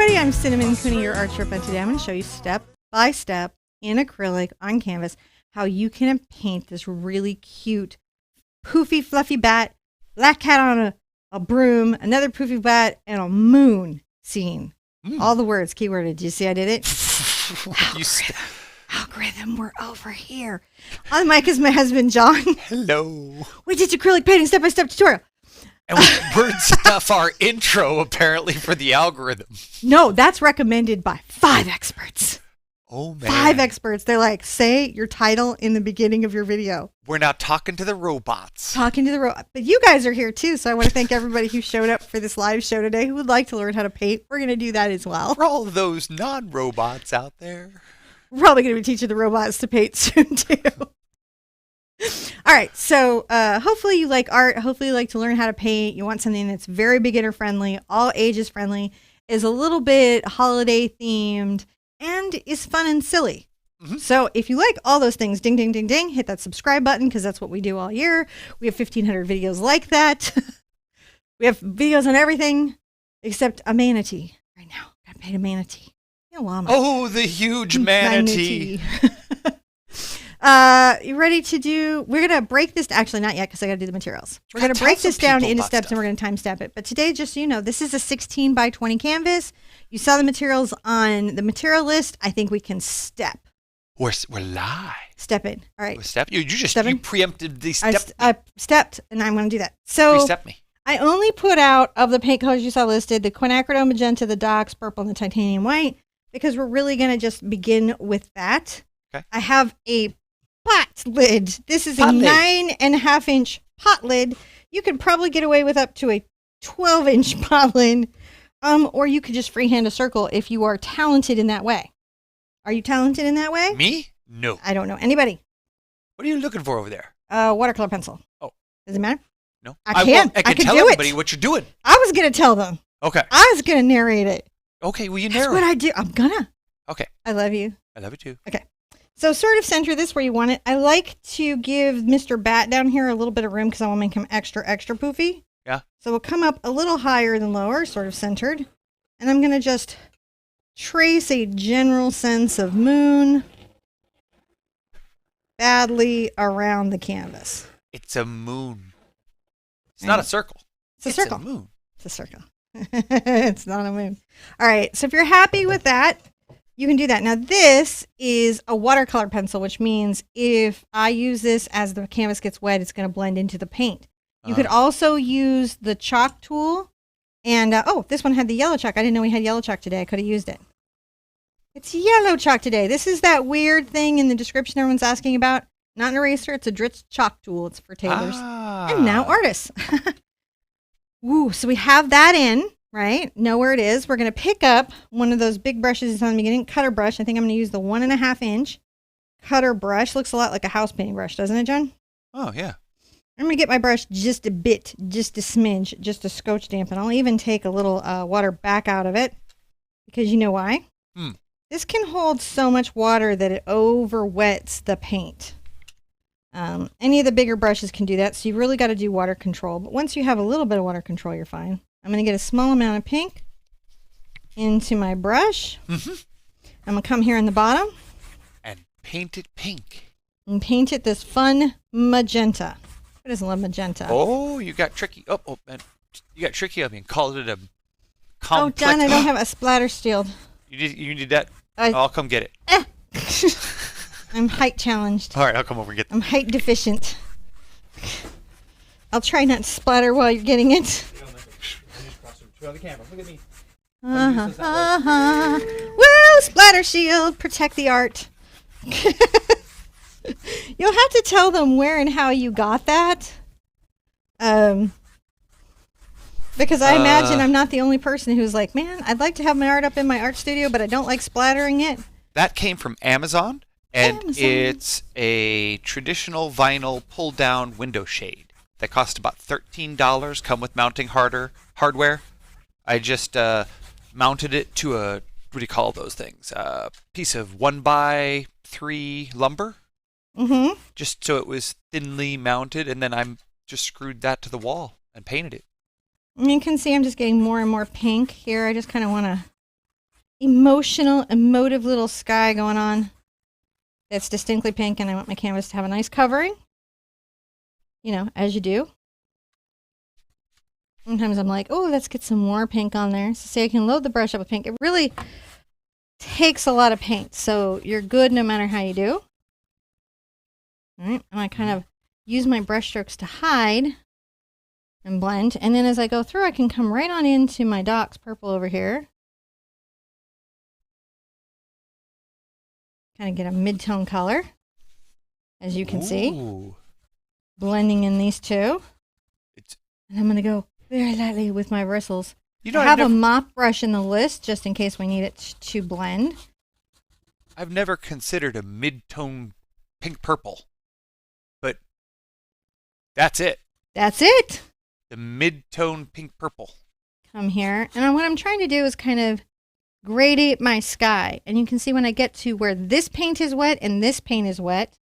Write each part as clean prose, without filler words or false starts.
everybody, I'm Cinnamon Cooney, your Art Sherpa. Today I'm going to show you step by step in acrylic on canvas how you can paint this really cute, poofy, fluffy bat, black cat on a broom, another poofy bat, and a moon scene. All the words, keyworded. Did you see I did it? Algorithm, we're over here. On the mic is my husband, John. Hello. We did acrylic painting step-by-step tutorial. And we bird stuff our intro, apparently, for the algorithm. No, that's recommended by 5 experts. Oh, man. 5 experts. They're like, say your title in the beginning of your video. We're now talking to the robots. Talking to the robot. But you guys are here, too, so I want to thank everybody who showed up for this live show today who would like to learn how to paint. We're going to do that as well. For all those non-robots out there. We're probably going to be teaching the robots to paint soon, too. All right, so hopefully you like art. Hopefully you like to learn how to paint. You want something that's very beginner friendly, all ages friendly, is a little bit holiday themed, and is fun and silly. So if you like all those things, ding, ding, ding, ding, hit that subscribe button because that's what we do all year. We have 1,500 videos like that. We have videos on everything except a manatee. Right now, gotta paint a manatee. A llama. Oh, the huge manatee. You ready to do, we're going to break this, actually not yet because I got to do the materials. We're going to break this down into steps and we're going to time step it. But today, just so you know, this is a 16 by 20 canvas. You saw the materials on the material list. I think we can step. We're live. Step in. All right. Step. You preempted the step. I stepped and I'm going to do that. So Pre-step me. I only put out of the paint colors you saw listed, the quinacridone magenta, the docks, purple, and the titanium white, because we're really going to just begin with that. Okay. I have a pot lid. This is a 9.5 inch pot lid. You could probably get away with up to a 12-inch pot lid, or you could just freehand a circle if you are talented in that way. Are you talented in that way? Me? No. I don't know. Anybody? What are you looking for over there? Watercolor pencil. Oh. Does it matter? No. I can tell do everybody it. what you're doing. I was going to tell them. Okay. I was going to narrate it. Okay, well, you That's narrow what it. I do. I'm gonna. Okay. I love you. I love you too. Okay. So sort of center this where you want it. I like to give Mr. Bat down here a little bit of room because I want to make him extra, extra poofy. Yeah. So we'll come up a little higher than lower, sort of centered. And I'm going to just trace a general sense of moon badly around the canvas. It's a moon. It's not a circle. It's a circle. It's a moon. It's a circle. It's not a moon. All right. So if you're happy with that, you can do that. Now, this is a watercolor pencil, which means if I use this as the canvas gets wet, it's going to blend into the paint. You could also use the chalk tool. And, this one had the yellow chalk. I didn't know we had yellow chalk today. I could have used it. It's yellow chalk today. This is that weird thing in the description everyone's asking about. Not an eraser. It's a Dritz chalk tool. It's for tailors. And now artists. Woo, so we have that in. Right? Know where it is. We're going to pick up one of those big brushes on the beginning, cutter brush. I think I'm going to use the 1.5 inch cutter brush. Looks a lot like a house painting brush, doesn't it, John? Oh, yeah. I'm going to get my brush just a bit, just a smidge, just a scotch dampen. I'll even take a little water back out of it because you know why? This can hold so much water that it over wets the paint. Any of the bigger brushes can do that, so you really got to do water control. But once you have a little bit of water control, you're fine. I'm going to get a small amount of pink into my brush. I'm going to come here in the bottom. And paint it pink. And paint it this fun magenta. Who doesn't love magenta? Oh, you got tricky. Oh, man. You got tricky on me and called it a complex. Oh, John, I don't have a splatter shield. You need that? I'll come get it. I'm height challenged. All right, I'll come over and get that. I'm height deficient. I'll try not to splatter while you're getting it. The camera. Look at me. Woo! Splatter shield. Protect the art. You'll have to tell them where and how you got that. Because I imagine I'm not the only person who's like, man, I'd like to have my art up in my art studio, but I don't like splattering it. That came from Amazon, and it's a traditional vinyl pull-down window shade that cost about $13. Come with mounting hardware. I just mounted it to a, what do you call those things? A piece of 1x3 lumber. Just so it was thinly mounted, and then I'm just screwed that to the wall and painted it. You can see I'm just getting more and more pink here. I just kind of want to emotive little sky going on that's distinctly pink, and I want my canvas to have a nice covering, you know, as you do. Sometimes I'm like, oh, let's get some more pink on there. So see, I can load the brush up with pink. It really takes a lot of paint, so you're good no matter how you do. All right, and I kind of use my brush strokes to hide and blend, and then as I go through, I can come right on into my Doc's purple over here. Kind of get a mid-tone color, as you can see. Blending in these two. And I'm going to go very lightly with my bristles. I have a mop brush in the list just in case we need it to blend. I've never considered a mid-tone pink purple, but that's it. That's it. The mid-tone pink purple. Come here. And what I'm trying to do is kind of gradate my sky. And you can see when I get to where this paint is wet and this paint is wet,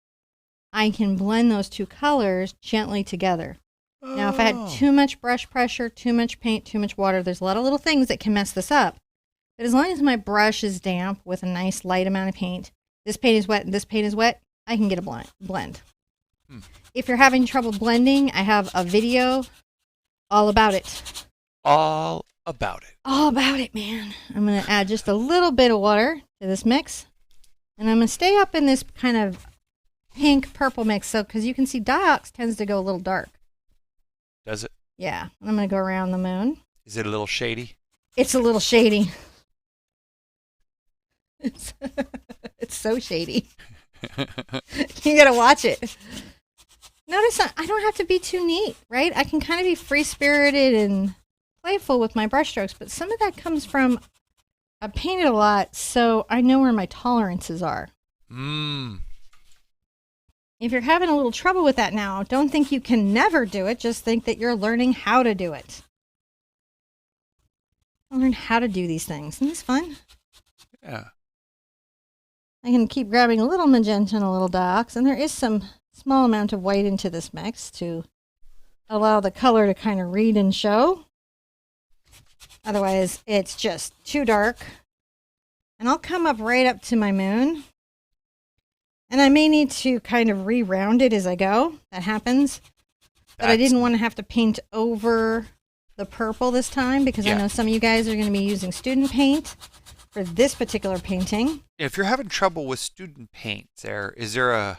I can blend those two colors gently together. Oh. Now, if I had too much brush pressure, too much paint, too much water, there's a lot of little things that can mess this up. But as long as my brush is damp with a nice light amount of paint, this paint is wet and this paint is wet, I can get a blend. If you're having trouble blending, I have a video all about it. All about it. All about it, man. I'm going to add just a little bit of water to this mix. And I'm going to stay up in this kind of pink purple mix. So, because you can see Diox tends to go a little dark. Does it? Yeah. I'm going to go around the moon. Is it a little shady? It's a little shady. It's so shady. You got to watch it. Notice I don't have to be too neat, right? I can kind of be free-spirited and playful with my brush strokes, but some of that comes from I've painted a lot, so I know where my tolerances are. If you're having a little trouble with that now, don't think you can never do it. Just think that you're learning how to do it. I'll learn how to do these things. Isn't this fun? Yeah. I can keep grabbing a little magenta and a little Diox, and there is some small amount of white into this mix to allow the color to kind of read and show. Otherwise, it's just too dark. And I'll come up right up to my moon. And I may need to kind of re-round it as I go. That happens. But I didn't want to have to paint over the purple this time because I know some of you guys are going to be using student paint for this particular painting. If you're having trouble with student paints, is there a,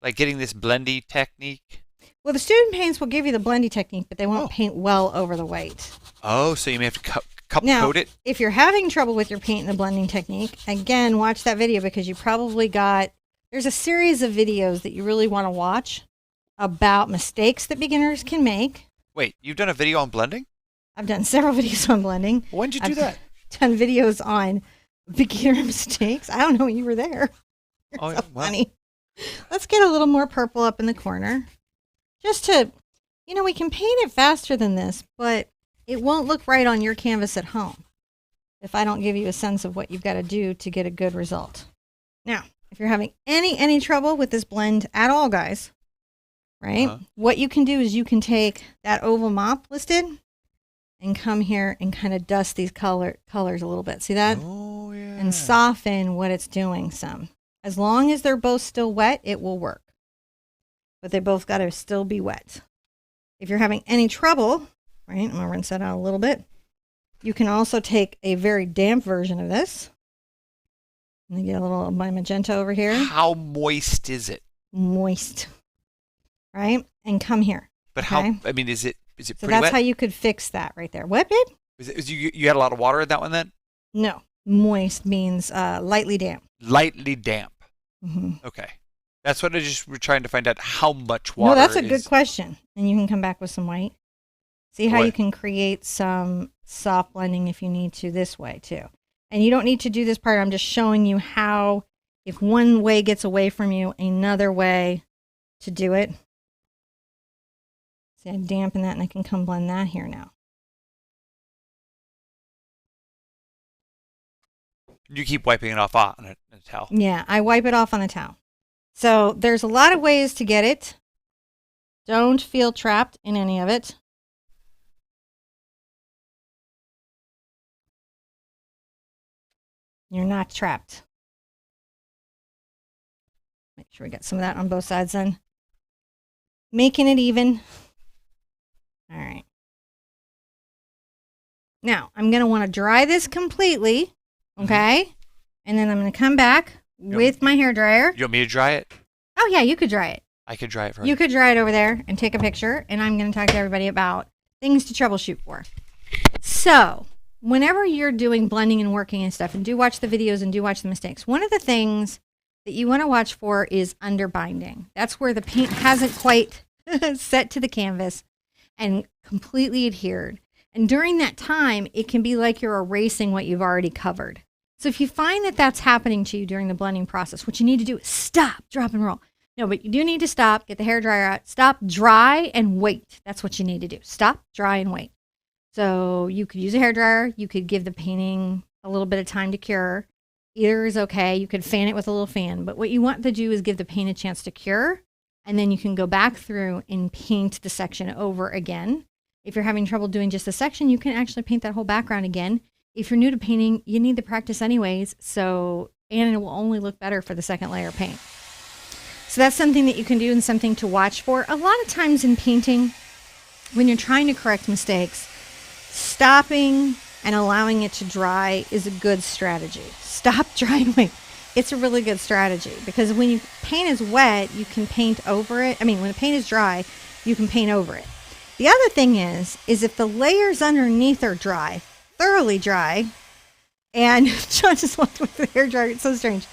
like getting this blendy technique? Well, the student paints will give you the blendy technique, but they won't paint well over the white. Oh, so you may have to now, coat it? If you're having trouble with your paint and the blending technique, again, watch that video because you probably there's a series of videos that you really want to watch about mistakes that beginners can make. Wait, you've done a video on blending? I've done several videos on blending. When did you do that? Done videos on beginner mistakes. I don't know when you were there. Oh, so funny. Let's get a little more purple up in the corner. Just to, we can paint it faster than this, but it won't look right on your canvas at home if I don't give you a sense of what you've got to do to get a good result. Now, if you're having any trouble with this blend at all, guys, right? What you can do is you can take that oval mop listed and come here and kind of dust these colors a little bit. See that? Oh, yeah. And soften what it's doing some. As long as they're both still wet, it will work. But they both got to still be wet. If you're having any trouble, right, I'm going to rinse that out a little bit. You can also take a very damp version of this. Let me get a little of my magenta over here. How moist is it? Moist. Right? And come here. But okay? is it so pretty that's wet? how you could fix that right there. What, babe? You had a lot of water in that one then? No. Moist means lightly damp. Lightly damp. Mm-hmm. Okay. That's what we're trying to find out how much water. No, that's a good question. And you can come back with some white. See how you can create some soft blending if you need to this way too. And you don't need to do this part. I'm just showing you how, if one way gets away from you, another way to do it. See, I dampen that and I can come blend that here now. You keep wiping it off on a towel. Yeah, I wipe it off on a towel. So there's a lot of ways to get it. Don't feel trapped in any of it. You're not trapped. Make sure we get some of that on both sides then. Making it even. All right. Now, I'm going to want to dry this completely, okay? And then I'm going to come back with my hairdryer. You want me to dry it? Oh, yeah, you could dry it. I could dry it for you. You could dry it over there and take a picture, and I'm going to talk to everybody about things to troubleshoot for. So, whenever you're doing blending and working and stuff, and do watch the videos and do watch the mistakes, one of the things that you want to watch for is underbinding. That's where the paint hasn't quite set to the canvas and completely adhered. And during that time, it can be like you're erasing what you've already covered. So if you find that that's happening to you during the blending process, what you need to do is stop, drop, and roll. No, but you do need to stop, get the hairdryer out, stop, dry, and wait. That's what you need to do. Stop, dry, and wait. So you could use a hairdryer. You could give the painting a little bit of time to cure. Either is okay. You could fan it with a little fan. But what you want to do is give the paint a chance to cure, and then you can go back through and paint the section over again. If you're having trouble doing just a section, you can actually paint that whole background again. If you're new to painting, you need the practice anyways, and it will only look better for the second layer of paint. So that's something that you can do and something to watch for. A lot of times in painting, when you're trying to correct mistakes, stopping and allowing it to dry is a good strategy. Stop, dry, and wait. It's a really good strategy because when your paint is wet, you can paint over it. I mean, when the paint is dry, you can paint over it. The other thing is if the layers underneath are dry, thoroughly dry, and John just walked with the hairdryer, it's so strange.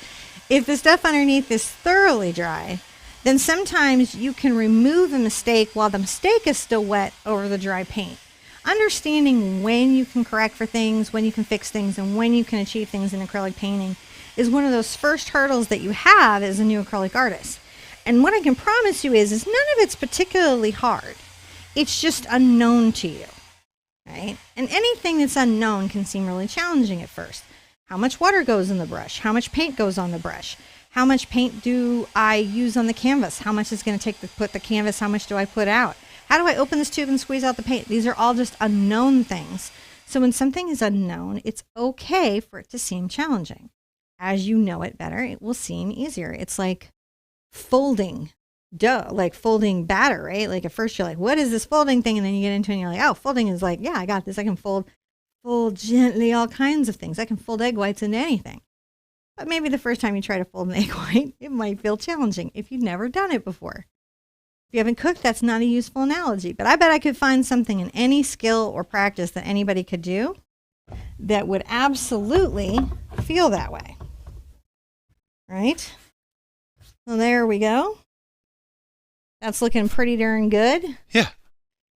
If the stuff underneath is thoroughly dry, then sometimes you can remove a mistake while the mistake is still wet over the dry paint. Understanding when you can correct for things, when you can fix things, and when you can achieve things in acrylic painting is one of those first hurdles that you have as a new acrylic artist. And what I can promise you is none of it's particularly hard. It's just unknown to you, right? And anything that's unknown can seem really challenging at first. How much water goes in the brush? How much paint goes on the brush? How much paint do I use on the canvas? How much is going to take to put the canvas? How much do I put out? How do I open this tube and squeeze out the paint? These are all just unknown things. So when something is unknown, it's okay for it to seem challenging. As you know it better, it will seem easier. It's like folding dough, like folding batter, right? Like at first you're like, what is this folding thing? And then you get into it and you're like, oh, folding is like, yeah, I got this. I can fold gently all kinds of things. I can fold egg whites into anything. But maybe the first time you try to fold an egg white, it might feel challenging if you've never done it before. If you haven't cooked, that's not a useful analogy. But I bet I could find something in any skill or practice that anybody could do that would absolutely feel that way. Right? So there we go. That's looking pretty darn good. Yeah.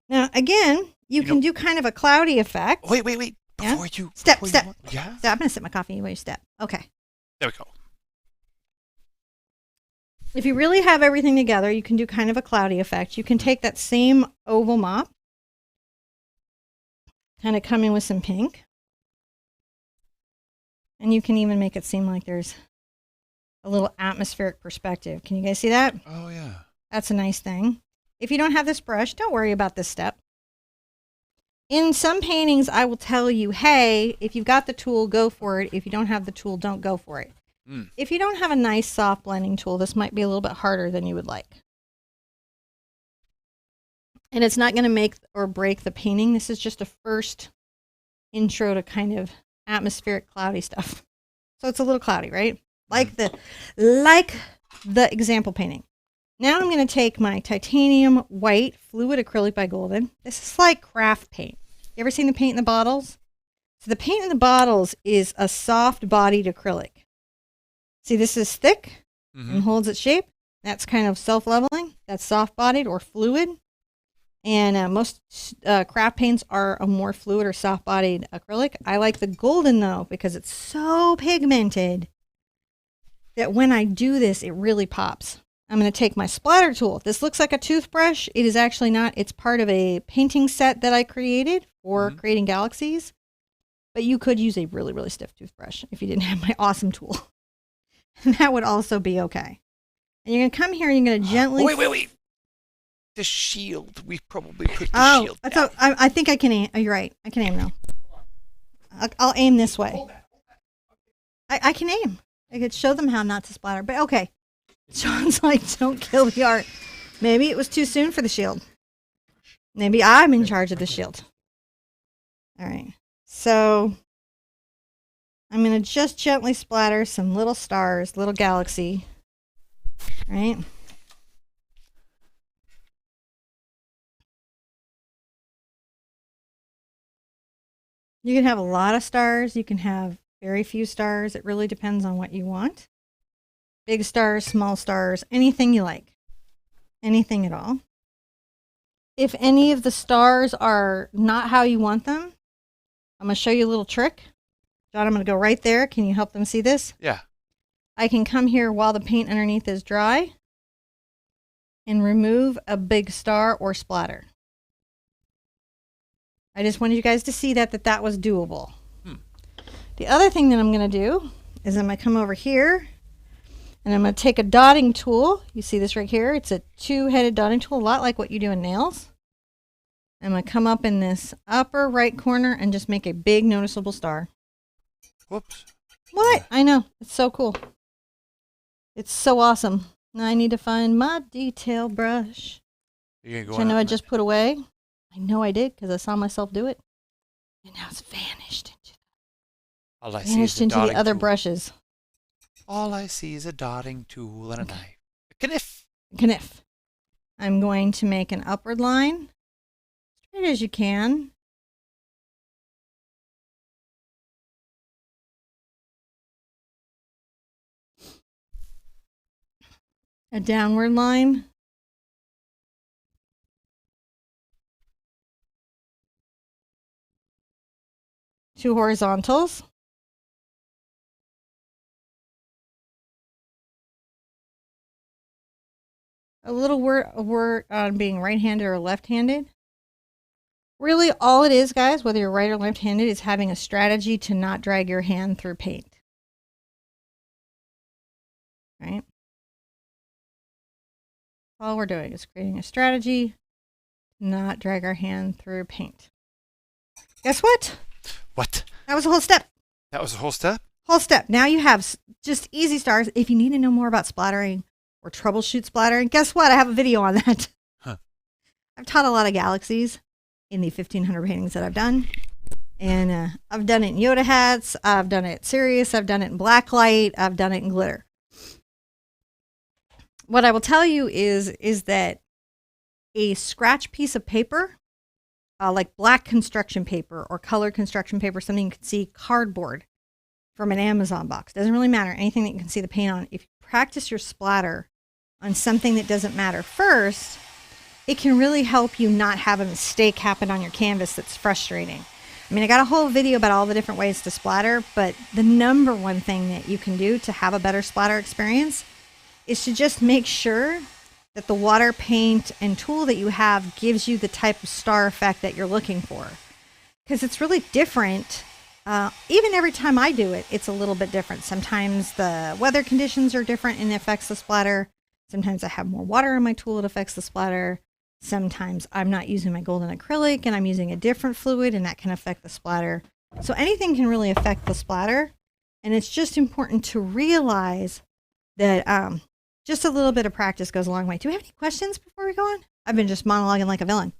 Now, again, you can do kind of a cloudy effect. Wait. Before you... Step. Yeah? Step. I'm going to sip my coffee while you step. Okay. There we go. If you really have everything together, you can do kind of a cloudy effect. You can take that same oval mop, kind of come in with some pink, and you can even make it seem like there's a little atmospheric perspective. Can you guys see that? Oh, yeah. That's a nice thing. If you don't have this brush, don't worry about this step. In some paintings, I will tell you, hey, if you've got the tool, go for it. If you don't have the tool, don't go for it. If you don't have a nice soft blending tool, this might be a little bit harder than you would like. And it's not going to make or break the painting. This is just a first intro to kind of atmospheric cloudy stuff. So it's a little cloudy, right? Like the example painting. Now I'm going to take my titanium white fluid acrylic by Golden. This is like craft paint. You ever seen the paint in the bottles? So the paint in the bottles is a soft bodied acrylic. See, this is thick and holds its shape. That's kind of self-leveling. That's soft-bodied or fluid. And most craft paints are a more fluid or soft-bodied acrylic. I like the Golden, though, because it's so pigmented that when I do this, it really pops. I'm going to take my splatter tool. This looks like a toothbrush. It is actually not. It's part of a painting set that I created for creating galaxies. But you could use a really, really stiff toothbrush if you didn't have my awesome tool. And that would also be okay. And you're going to come here and you're going to gently... Wait. The shield. We probably put the shield down. I think I can aim. Oh, you're right. I can aim now. I'll aim this way. I can aim. I could show them how not to splatter. But okay. John's like, don't kill the art. Maybe it was too soon for the shield. Maybe I'm in charge of the shield. All right. So I'm going to just gently splatter some little stars, little galaxy. Right? You can have a lot of stars. You can have very few stars. It really depends on what you want. Big stars, small stars, anything you like. Anything at all. If any of the stars are not how you want them, I'm going to show you a little trick. John, I'm going to go right there. Can you help them see this? Yeah. I can come here while the paint underneath is dry and remove a big star or splatter. I just wanted you guys to see that was doable. The other thing that I'm going to do is I'm going to come over here and I'm going to take a dotting tool. You see this right here? It's a two-headed dotting tool, a lot like what you do in nails. I'm going to come up in this upper right corner and just make a big noticeable star. Whoops. What? I know. It's so cool. It's so awesome. Now I need to find my detail brush, which I know I just put away. I know I did because I saw myself do it. And now it's vanished into the other brushes. All I see is a dotting tool and a knife. A kniff. Kniff. I'm going to make an upward line, straight as you can. A downward line. Two horizontals. A word on being right-handed or left-handed. Really, all it is, guys, whether you're right or left-handed, is having a strategy to not drag your hand through paint. Right? All we're doing is creating a strategy to not drag our hand through paint. Guess what? What? That was the whole step. That was the whole step? Whole step. Now you have just easy stars. If you need to know more about splattering or troubleshoot splattering, guess what? I have a video on that. Huh. I've taught a lot of galaxies in the 1,500 paintings that I've done. And I've done it in Yoda hats. I've done it serious. I've done it in black light. I've done it in glitter. What I will tell you is that a scratch piece of paper, like black construction paper or colored construction paper, something you can see, cardboard from an Amazon box, doesn't really matter, anything that you can see the paint on. If you practice your splatter on something that doesn't matter first, it can really help you not have a mistake happen on your canvas that's frustrating. I mean, I got a whole video about all the different ways to splatter, but the number one thing that you can do to have a better splatter experience is to just make sure that the water, paint, and tool that you have gives you the type of star effect that you're looking for. Because it's really different. Even every time I do it, it's a little bit different. Sometimes the weather conditions are different and it affects the splatter. Sometimes I have more water in my tool, it affects the splatter. Sometimes I'm not using my golden acrylic and I'm using a different fluid and that can affect the splatter. So anything can really affect the splatter. And it's just important to realize that just a little bit of practice goes a long way. Do we have any questions before we go on? I've been just monologuing like a villain.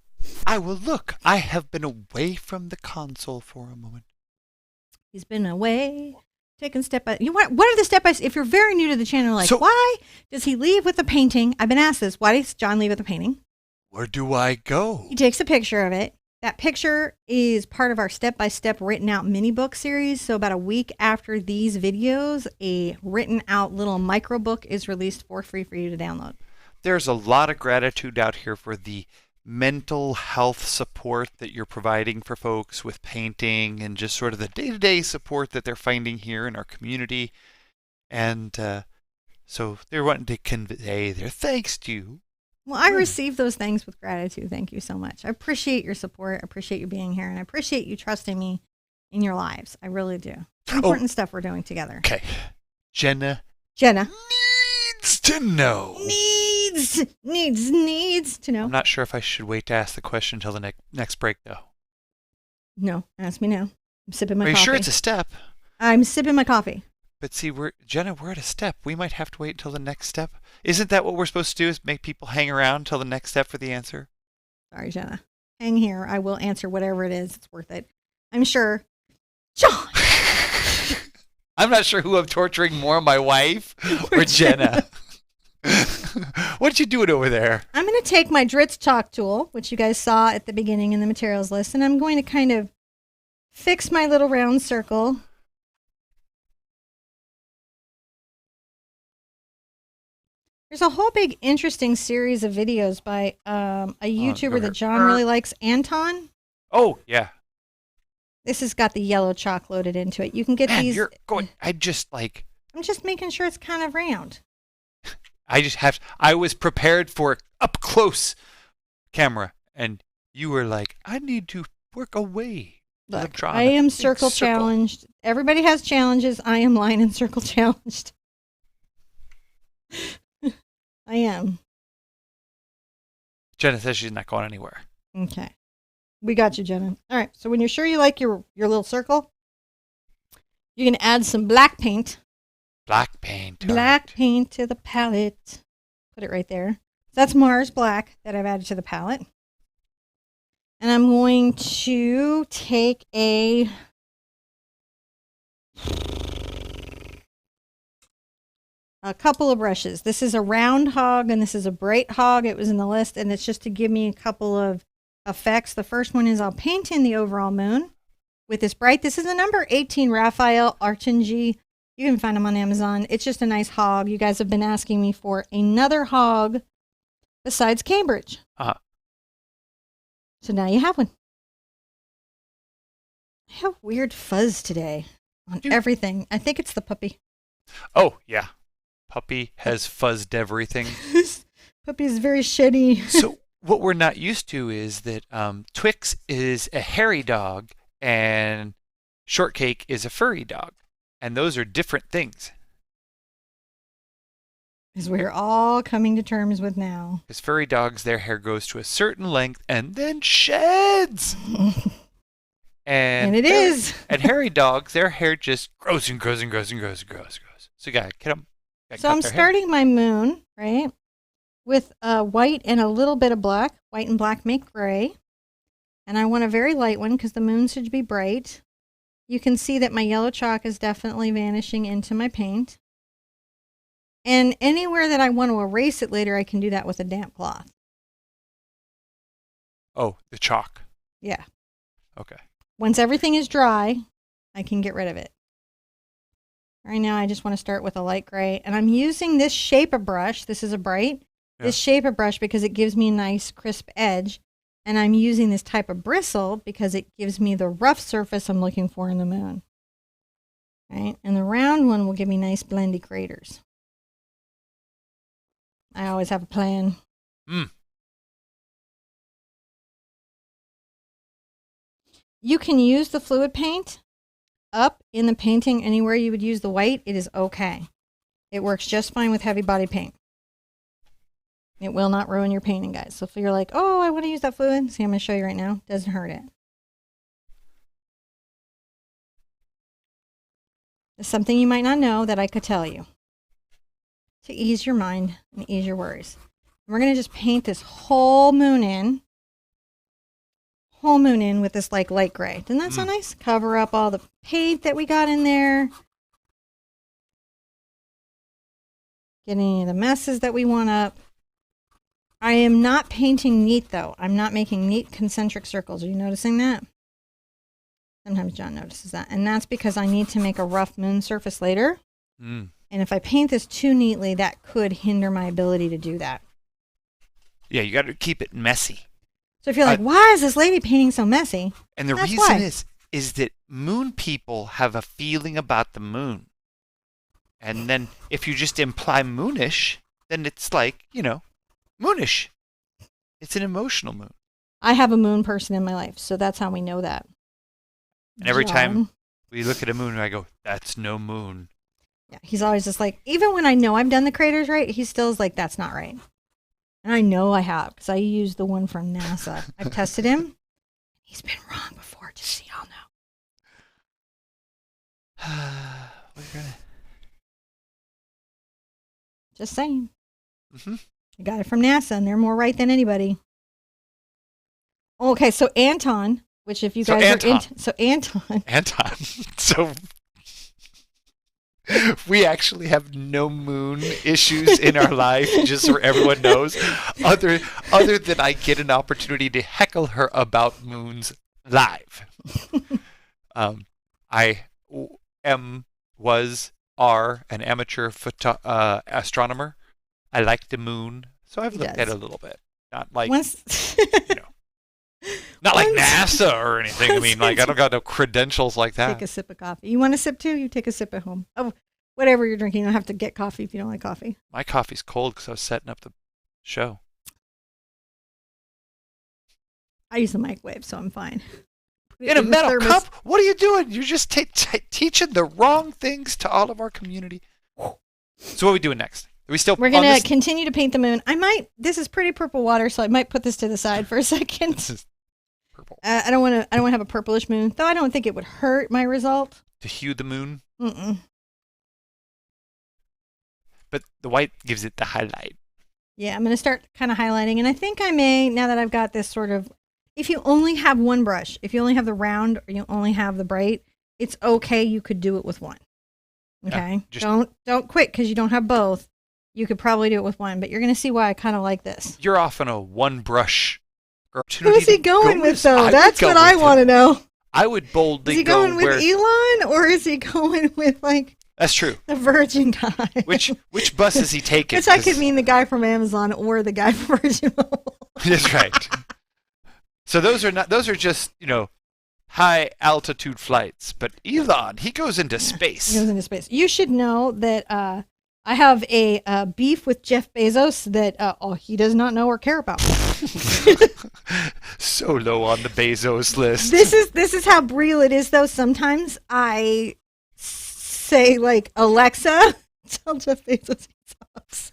I will look. I have been away from the console for a moment. He's been away, taking step by. What are the step by? If you're very new to the channel, like, why does he leave with the painting? I've been asked this. Why does John leave with the painting? Where do I go? He takes a picture of it. That picture is part of our step-by-step written out mini book series. So about a week after these videos, a written out little micro book is released for free for you to download. There's a lot of gratitude out here for the mental health support that you're providing for folks with painting and just sort of the day-to-day support that they're finding here in our community. And so they're wanting to convey their thanks to you. Well, I receive those things with gratitude. Thank you so much. I appreciate your support. I appreciate you being here. And I appreciate you trusting me in your lives. I really do. It's important stuff we're doing together. Okay. Jenna needs to know. Needs to know. I'm not sure if I should wait to ask the question until the next break, though. No, ask me now. I'm sipping my coffee. Are you sure it's a step? I'm sipping my coffee. But see, Jenna, we're at a step. We might have to wait until the next step. Isn't that what we're supposed to do, is make people hang around until the next step for the answer? Sorry, Jenna. Hang here. I will answer whatever it is. It's worth it. I'm sure. John! I'm not sure who I'm torturing more, my wife or Jenna. What you doing over there? I'm going to take my Dritz chalk tool, which you guys saw at the beginning in the materials list, and I'm going to kind of fix my little round circle. There's a whole big interesting series of videos by a YouTuber that John really likes, Anton. Oh, yeah. This has got the yellow chalk loaded into it. You can get these. I'm just making sure it's kind of round. I was prepared for up close camera, and you were like, I need to work away. Look, I am circle challenged. Everybody has challenges. I am line and circle challenged. I am. Jenna says she's not going anywhere. Okay. We got you, Jenna. All right. So when you're sure you like your little circle, you can add some black paint. Black paint. Black paint to the palette. Put it right there. That's Mars Black that I've added to the palette. And I'm going to take a couple of brushes. This is a round hog and this is a bright hog. It was in the list, and it's just to give me a couple of effects. The first one is I'll paint in the overall moon with this bright. This is a number 18 Raphael Archangy. You can find them on Amazon. It's just a nice hog. You guys have been asking me for another hog besides Cambridge. Uh-huh. So now you have one. I have weird fuzz today on everything. I think it's the puppy. Oh, yeah. Puppy has fuzzed everything. Puppy is very shitty. So what we're not used to is that Twix is a hairy dog and Shortcake is a furry dog. And those are different things. As we're all coming to terms with now. Because furry dogs, their hair goes to a certain length and then sheds. And it is. And hairy dogs, their hair just grows and grows and grows and grows and grows and grows. So you gotta get them. So I'm starting my moon, right, with white and a little bit of black. White and black make gray. And I want a very light one because the moon should be bright. You can see that my yellow chalk is definitely vanishing into my paint. And anywhere that I want to erase it later, I can do that with a damp cloth. Oh, the chalk. Yeah. Okay. Once everything is dry, I can get rid of it. Right now, I just want to start with a light gray. And I'm using this shape of brush. This is a bright. Yeah. This shape of brush because it gives me a nice crisp edge. And I'm using this type of bristle because it gives me the rough surface I'm looking for in the moon. Right? And the round one will give me nice blendy craters. I always have a plan. You can use the fluid paint up in the painting anywhere you would use the white. It is okay. It works just fine with heavy body paint. It will not ruin your painting, guys. So if you're like, oh, I want to use that fluid, see, I'm going to show you right now. Doesn't hurt it. There's something you might not know that I could tell you to ease your mind and ease your worries. We're going to just paint this whole moon in with this like light gray. Doesn't that sound nice? Cover up all the paint that we got in there. Get any of the messes that we want up. I am not painting neat, though. I'm not making neat concentric circles. Are you noticing that? Sometimes John notices that. And that's because I need to make a rough moon surface later. And if I paint this too neatly, that could hinder my ability to do that. Yeah, you got to keep it messy. So if you're like, why is this lady painting so messy? And the reason is that moon people have a feeling about the moon. And then if you just imply moonish, then it's like, moonish. It's an emotional moon. I have a moon person in my life, so that's how we know that. And every time we look at a moon, I go, that's no moon. Yeah, he's always just like, even when I know I've done the craters right, he still is like, that's not right. And I know I have, because I used the one from NASA. I've tested him. He's been wrong before, just so y'all know. Just saying. Mm-hmm. I got it from NASA, and they're more right than anybody. Okay, so Anton, which if you guys are into... So Anton. Anton. So we actually have no moon issues in our life, just so everyone knows, other than I get an opportunity to heckle her about moons live. I are an amateur astronomer. I like the moon, so I've looked at it a little bit. Not like, not like NASA or anything. I mean, like, I don't got no credentials like that. Take a sip of coffee. You want a sip too? You take a sip at home. Oh, whatever you're drinking. You don't have to get coffee if you don't like coffee. My coffee's cold because I was setting up the show. I use the microwave, so I'm fine. In a metal cup? What are you doing? You're just teaching the wrong things to all of our community. So what are we doing next? We're going to continue to paint the moon. This is pretty purple water, so I might put this to the side for a second. This is purple. I don't want to have a purplish moon, though I don't think it would hurt my result. To hue the moon? Mm-mm. But the white gives it the highlight. Yeah, I'm going to start kind of highlighting, and I think I may, now that I've got this sort of, if you only have one brush, if you only have the round or you only have the bright, it's okay. You could do it with one. Okay? Yeah, don't quit because you don't have both. You could probably do it with one, but you're going to see why I kind of like this. You're off on a one brush. Who's he going with, though? That's what I want to know. I would boldly go. Is he going with Elon, or is he going with, like... That's true. The Virgin guy. Which bus is he taking? Which I could mean the guy from Amazon or the guy from Virgin Mobile. That's right. So those are just, high altitude flights. But Elon, he goes into space. He goes into space. You should know that I have a beef with Jeff Bezos that he does not know or care about. So low on the Bezos list. This is how real it is, though. Sometimes I say, like, Alexa, tell Jeff Bezos he sucks.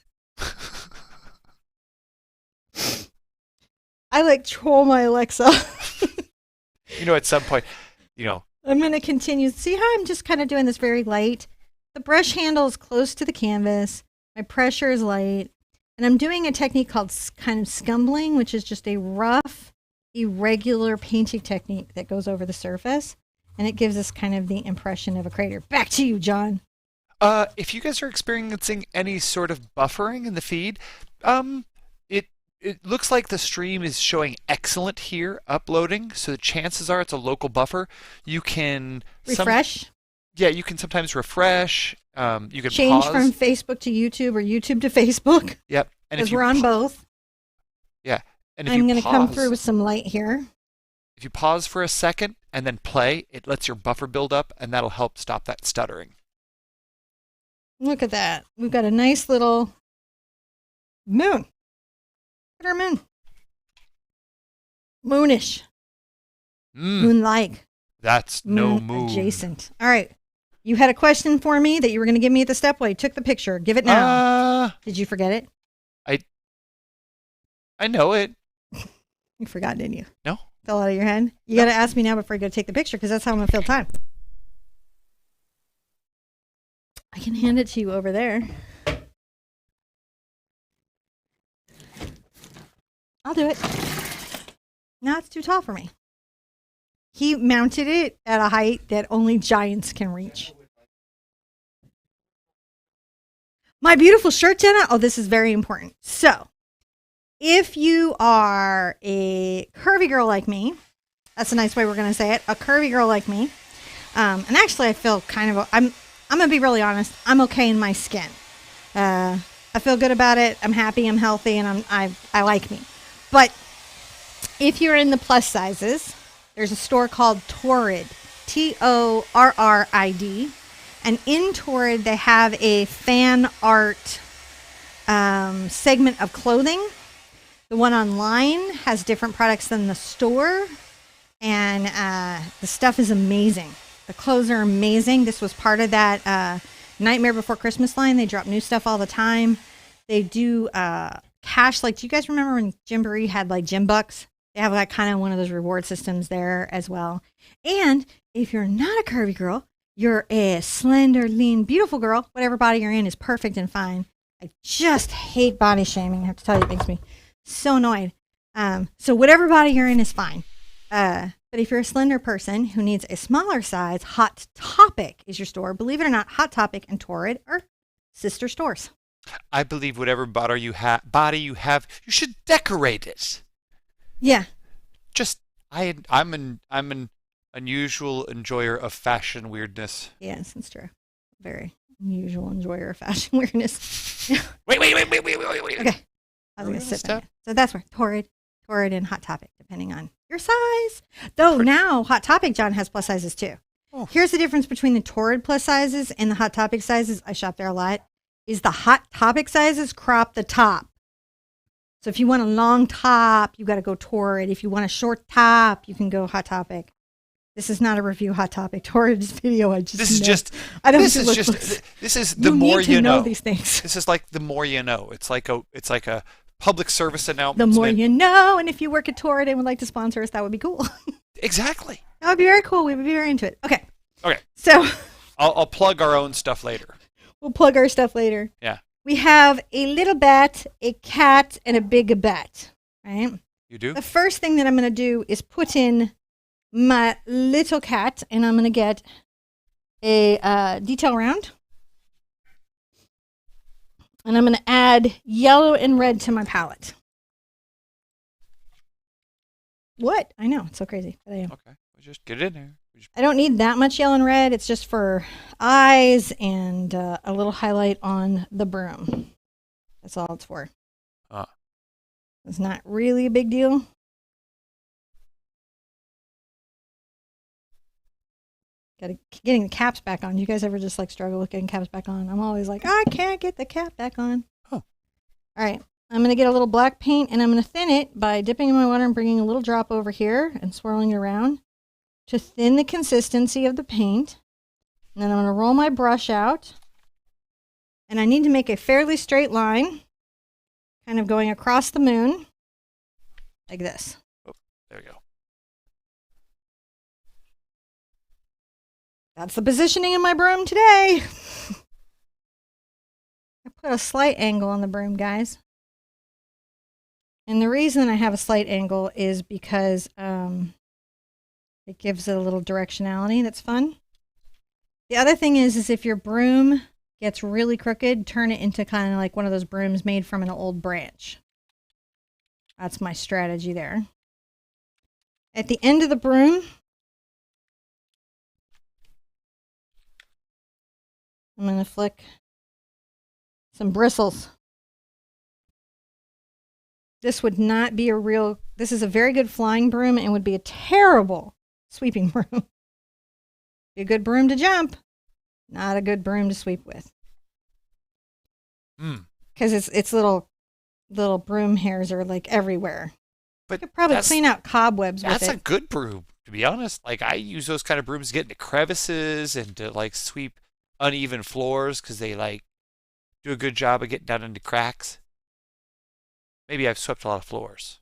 I like troll my Alexa. At some point, I'm going to continue. See how I'm just kind of doing this very light? The brush handle is close to the canvas. My pressure is light. And I'm doing a technique called kind of scumbling, which is just a rough, irregular painting technique that goes over the surface. And it gives us kind of the impression of a crater. Back to you, John. If you guys are experiencing any sort of buffering in the feed, it looks like the stream is showing excellent here, uploading. So the chances are it's a local buffer. You can refresh. You can sometimes refresh. You can change pause. From Facebook to YouTube or YouTube to Facebook. Yep. Because we're on both. Yeah. And if I'm going to come through with some light here. If you pause for a second and then play, it lets your buffer build up, and that'll help stop that stuttering. Look at that. We've got a nice little moon. Look at our moon. Moonish. Moon-like. That's no moon. Adjacent. All right. You had a question for me that you were going to give me at the step while you took the picture. Give it now. Did you forget it? I know it. You forgot, didn't you? No. Fell out of your head? You got to ask me now before you go take the picture, because that's how I'm going to fill time. I can hand it to you over there. I'll do it. No, it's too tall for me. He mounted it at a height that only giants can reach. My beautiful shirt, Jenna. Oh, this is very important. So, if you are a curvy girl like me, that's a nice way we're going to say it, a curvy girl like me, and actually I feel kind of, I'm going to be really honest, I'm okay in my skin. I feel good about it, I'm happy, I'm healthy, and I like me. But if you're in the plus sizes, there's a store called Torrid, Torrid, and in Torrid they have a fan art segment of clothing. The one online has different products than the store, and the stuff is amazing. The clothes are amazing. This was part of that Nightmare Before Christmas line. They drop new stuff all the time. They do cash. Like, do you guys remember when Gymboree had like gym bucks? They have like kind of one of those reward systems there as well. And if you're not a curvy girl, you're a slender, lean, beautiful girl, whatever body you're in is perfect and fine. I just hate body shaming. I have to tell you, it makes me so annoyed. So whatever body you're in is fine. But if you're a slender person who needs a smaller size, Hot Topic is your store. Believe it or not, Hot Topic and Torrid are sister stores. I believe whatever body you have, you should decorate it. Yeah. I'm an unusual enjoyer of fashion weirdness. Yes, that's true. Very unusual enjoyer of fashion weirdness. Wait. Okay. I was going to sit down. So that's where Torrid and Hot Topic, depending on your size. Though now Hot Topic, John, has plus sizes too. Oh. Here's the difference between the Torrid plus sizes and the Hot Topic sizes. I shop there a lot. Is the Hot Topic sizes crop the top. So if you want a long top, you got to go Torrid. If you want a short top, you can go Hot Topic. This is not a review Hot Topic. Torrid's video. This is the more you know. These things. This is like the more you know. It's like a public service announcement. The more you know, and if you work at Torrid and would like to sponsor us, that would be cool. Exactly. That would be very cool. We would be very into it. Okay. So I'll plug our own stuff later. We'll plug our stuff later. Yeah. We have a little bat, a cat, and a big bat. Right? You do? The first thing that I'm going to do is put in my little cat, and I'm going to get a detail round. And I'm going to add yellow and red to my palette. What? I know. It's so crazy. But I am. Okay. We'll just get it in there. I don't need that much yellow and red. It's just for eyes and a little highlight on the broom. That's all it's for. It's not really a big deal. Getting the caps back on. You guys ever just struggle with getting caps back on? I'm always like, I can't get the cap back on. Oh. All right. I'm going to get a little black paint and I'm going to thin it by dipping in my water and bringing a little drop over here and swirling it around to thin the consistency of the paint. And then I'm going to roll my brush out. And I need to make a fairly straight line, kind of going across the moon, like this. Oh, there we go. That's the positioning of my broom today. I put a slight angle on the broom, guys. And the reason I have a slight angle is because it gives it a little directionality that's fun. The other thing is if your broom gets really crooked, turn it into kind of like one of those brooms made from an old branch. That's my strategy there. At the end of the broom, I'm going to flick some bristles. This would not be this is a very good flying broom and would be a terrible sweeping broom. Be a good broom to jump, not a good broom to sweep with. Because its little broom hairs are everywhere. But you could probably clean out cobwebs with it. That's a good broom, to be honest. I use those kind of brooms to get into crevices and to sweep uneven floors because they do a good job of getting down into cracks. Maybe I've swept a lot of floors.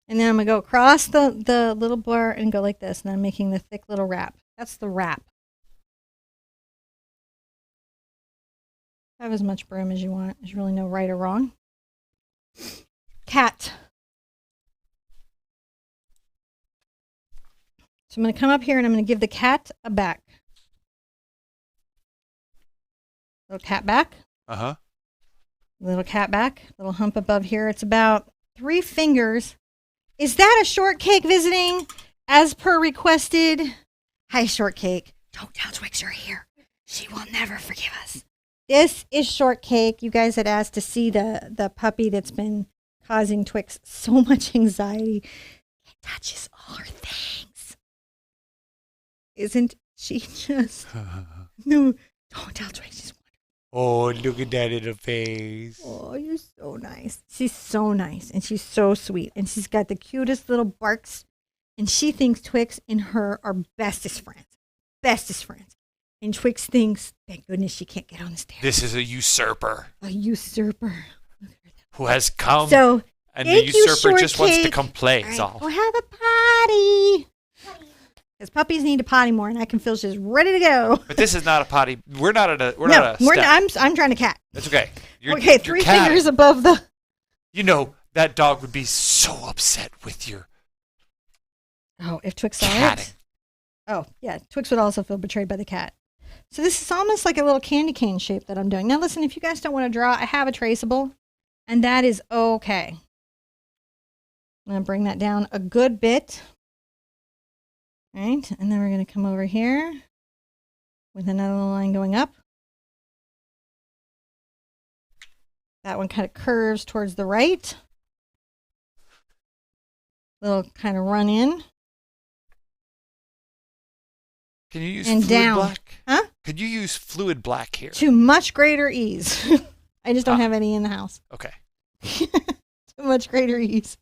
And then I'm going to go across the little bar and go like this. And I'm making the thick little wrap. That's the wrap. Have as much broom as you want. There's really no right or wrong. Cat. So I'm going to come up here and I'm going to give the cat a back. Little cat back. Uh-huh. Little cat back. Little hump above here. It's about 3 fingers. Is that a shortcake visiting as per requested? Hi, shortcake. Don't tell Twix you're here. She will never forgive us. This is shortcake. You guys had asked to see the puppy that's been causing Twix so much anxiety. It touches all her things. Isn't she just... No, don't tell Twix she's wonderful. Oh, look at that in the face. Oh, you're so nice. She's so nice, and she's so sweet, and she's got the cutest little barks, and she thinks Twix and her are bestest friends. Bestest friends. And Twix thinks, thank goodness she can't get on the stairs. This is a usurper. A usurper. Who has come. So, and the usurper just wants to come play. All right, we'll have a party. Because puppies need to potty more, and I can feel she's ready to go. But this is not a potty. We're not at a. I'm trying to cat. That's okay. Okay, 3 fingers above the. You know that dog would be so upset with your. Oh, if Twix saw catting. it. Oh, yeah. Twix would also feel betrayed by the cat. So this is almost like a little candy cane shape that I'm doing. Now, listen, if you guys don't want to draw, I have a traceable, and that is okay. I'm going to bring that down a good bit. All right, and then we're going to come over here with another line going up. That one kind of curves towards the right. Little kind of run in. Can you use and fluid down. black? Huh? Could you use fluid black here? To much greater ease. I just don't have any in the house. Okay. To much greater ease.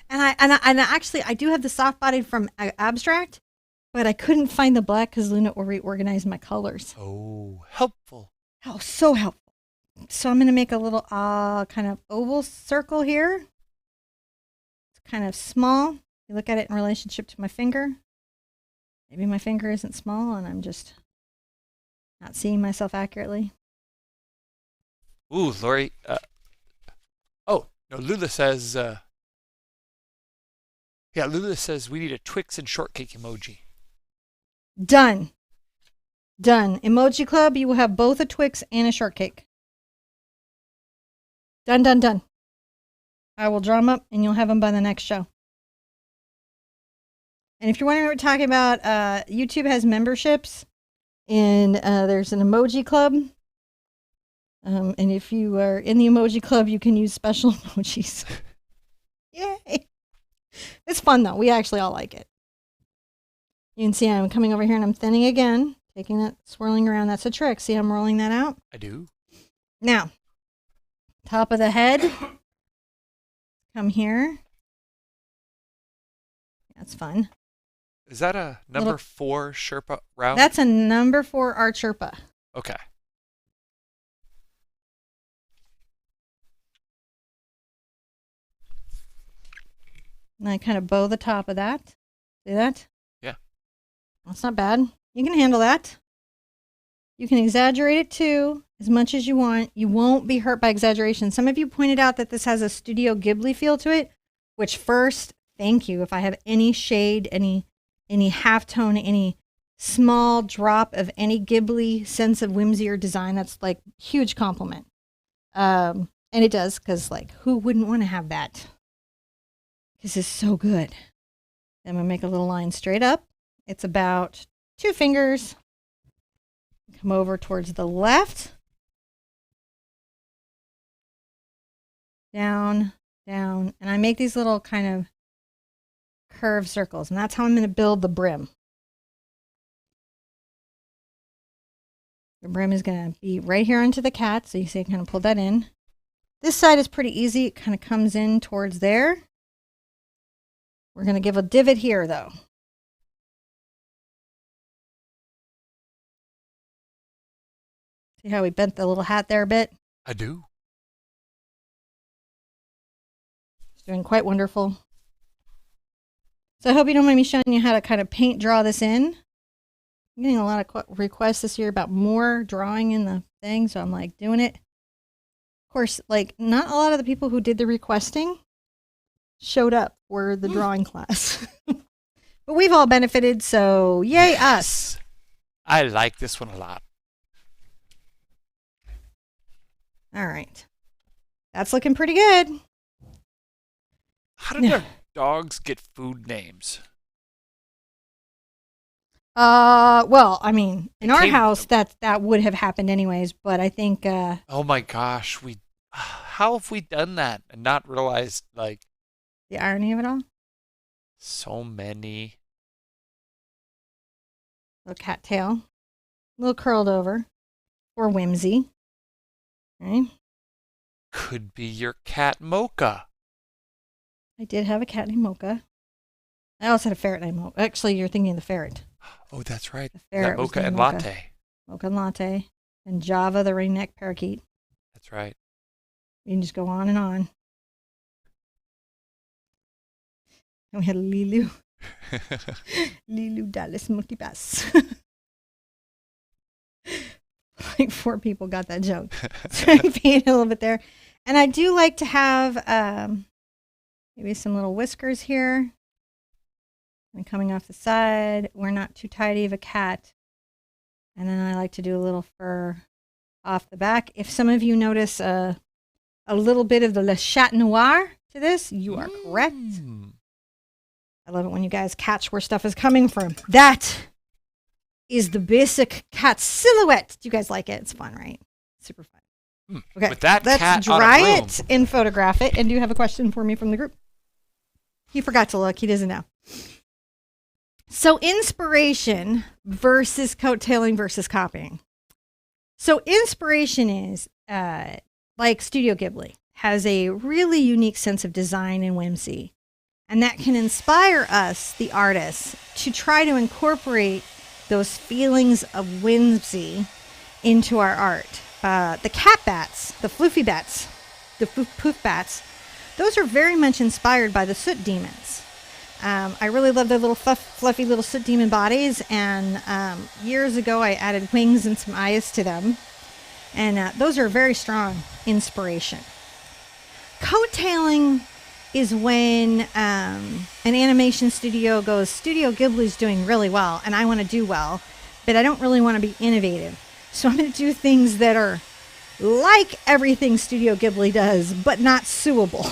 And I actually I do have the soft bodied from Abstract, but I couldn't find the black because Luna reorganized my colors. Oh, helpful. Oh, so helpful. So I'm going to make a little kind of oval circle here. It's kind of small. You look at it in relationship to my finger. Maybe my finger isn't small and I'm just not seeing myself accurately. Ooh, Lori. Oh, no, Lula says... Yeah, Lula says we need a Twix and shortcake emoji. Done. Done. Emoji Club, you will have both a Twix and a shortcake. Done, done, done. I will draw them up and you'll have them by the next show. And if you're wondering what we're talking about, YouTube has memberships, and there's an emoji club. And if you are in the emoji club, you can use special emojis. Yay! It's fun, though. We actually all like it. You can see I'm coming over here and I'm thinning again, taking it, swirling around. That's a trick. See, I'm rolling that out. I do. Now, top of the head. Come here. That's fun. Is that a number 4 Sherpa round? That's a number 4 Art Sherpa. Okay. And I kind of bow the top of that. See that? Yeah. That's not bad. You can handle that. You can exaggerate it too, as much as you want. You won't be hurt by exaggeration. Some of you pointed out that this has a Studio Ghibli feel to it, which first, thank you. If I have any shade, any halftone, any small drop of any Ghibli sense of whimsy or design, that's like huge compliment. And it does, because like, who wouldn't want to have that? This is so good. I'm going to make a little line straight up. It's about 2 fingers. Come over towards the left. Down, down. And I make these little kind of curved circles. And that's how I'm going to build the brim. The brim is going to be right here onto the cat. So you see I kind of pull that in. This side is pretty easy. It kind of comes in towards there. We're going to give a divot here, though. See how we bent the little hat there a bit? I do. It's doing quite wonderful. So I hope you don't mind me showing you how to kind of paint draw this in. I'm getting a lot of requests this year about more drawing in the thing, so I'm like doing it. Of course, like not a lot of the people who did the requesting showed up for the drawing class. But we've all benefited, so yay us. I like this one a lot. All right. That's looking pretty good. How did our dogs get food names? Well, I mean, in our house that would have happened anyways, but I think oh my gosh, how have we done that and not realized like the irony of it all? So many. Little cat tail. A little curled over. Or whimsy. Okay. Could be your cat Mocha. I did have a cat named Mocha. I also had a ferret named Mocha. Actually, you're thinking of the ferret. Oh, that's right. The ferret Mocha and Mocha. Latte. Mocha and Latte. And Java, the ring-necked parakeet. That's right. You can just go on and on. And we had Lilu. Lilu Dallas Multipass. Like 4 people got that joke. So I paint a little bit there. And I do like to have maybe some little whiskers here. And coming off the side. We're not too tidy of a cat. And then I like to do a little fur off the back. If some of you notice a little bit of the Le Chat Noir to this, you are correct. I love it when you guys catch where stuff is coming from. That is the basic cat silhouette. Do you guys like it? It's fun, right? Super fun. Okay, with that let's cat dry on a broom. it and photograph it. And do you have a question for me from the group? He forgot to look. He doesn't know. So inspiration versus coattailing versus copying. So inspiration is like Studio Ghibli has a really unique sense of design and whimsy. And that can inspire us, the artists, to try to incorporate those feelings of whimsy into our art. The cat bats, the floofy bats, the poof bats, those are very much inspired by the soot demons. I really love their little fluffy little soot demon bodies. And years ago, I added wings and some eyes to them. And those are very strong inspiration. Coattailing is when an animation studio goes, Studio Ghibli's doing really well, and I want to do well, but I don't really want to be innovative. So I'm going to do things that are like everything Studio Ghibli does, but not suable.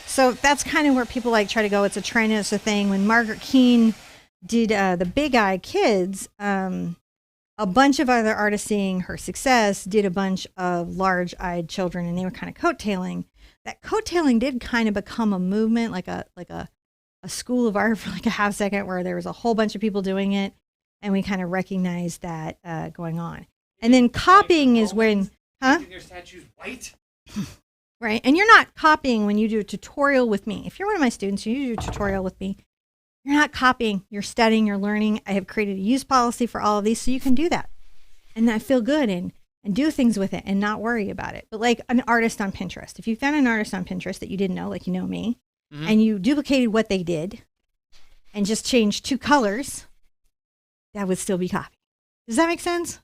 So that's kind of where people like try to go. It's a trend, it's a thing. When Margaret Keane did the Big Eye Kids, a bunch of other artists seeing her success did a bunch of large-eyed children, and they were kind of coattailing. That coattailing did kind of become a movement, like a school of art for like a half second, where there was a whole bunch of people doing it, and we kind of recognized that going on. And then copying is when, Making their statues white. Right, and you're not copying when you do a tutorial with me. If you're one of my students, you do a tutorial with me, you're not copying, you're studying, you're learning. I have created a use policy for all of these so you can do that and that feel good and do things with it and not worry about it. But like an artist on Pinterest, if you found an artist on Pinterest that you didn't know, like you know me, and you duplicated what they did and just changed 2 colors, that would still be copy. Does that make sense?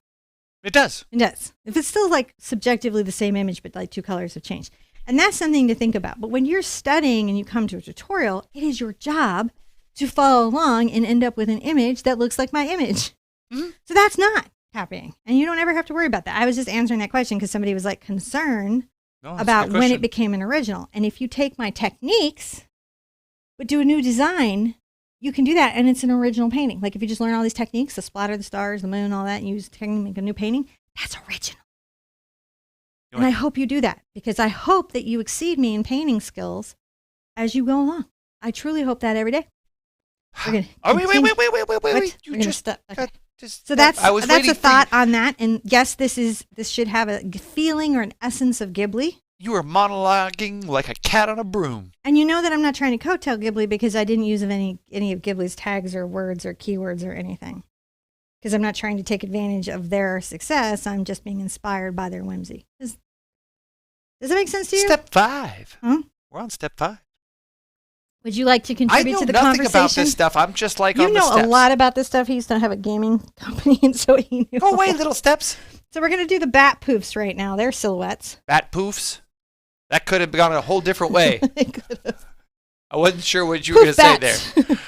It does. It does. If it's still like subjectively the same image, but like 2 colors have changed. And that's something to think about. But when you're studying and you come to a tutorial, it is your job to follow along and end up with an image that looks like my image. So that's not copying. And you don't ever have to worry about that. I was just answering that question because somebody was like concerned about when it became an original. And if you take my techniques, but do a new design, you can do that. And it's an original painting. Like if you just learn all these techniques, the splatter, the stars, the moon, all that, and use technique to make a new painting, that's original. And I hope you do that because I hope that you exceed me in painting skills as you go along. I truly hope that every day. Wait. You just okay. So that's a thought on that. And yes, this should have a feeling or an essence of Ghibli. You are monologuing like a cat on a broom. And you know that I'm not trying to coattail Ghibli because I didn't use any of Ghibli's tags or words or keywords or anything. Because I'm not trying to take advantage of their success. I'm just being inspired by their whimsy. Does that make sense to you? Step 5. Huh? We're on step 5. Would you like to contribute to the I know nothing conversation? about this stuff. I'm just like on the steps. You know a lot about this stuff. He used to have a gaming company, and so he knew. Go away, little steps. So we're going to do the bat poofs right now. They're silhouettes. Bat poofs? That could have gone a whole different way. It could have. I wasn't sure what you were going to say there.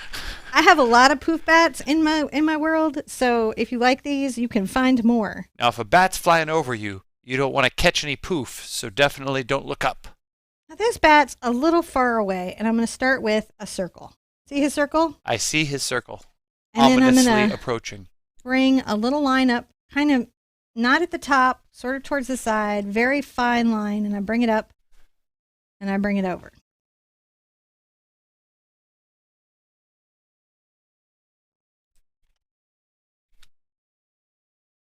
I have a lot of poof bats in my world, so if you like these, you can find more. Now, if a bat's flying over you, you don't want to catch any poof, so definitely don't look up. Now, this bat's a little far away, and I'm going to start with a circle. See his circle? I see his circle. And ominously then I'm gonna approaching. Bring a little line up, kind of not at the top, sort of towards the side, very fine line, and I bring it up, and I bring it over.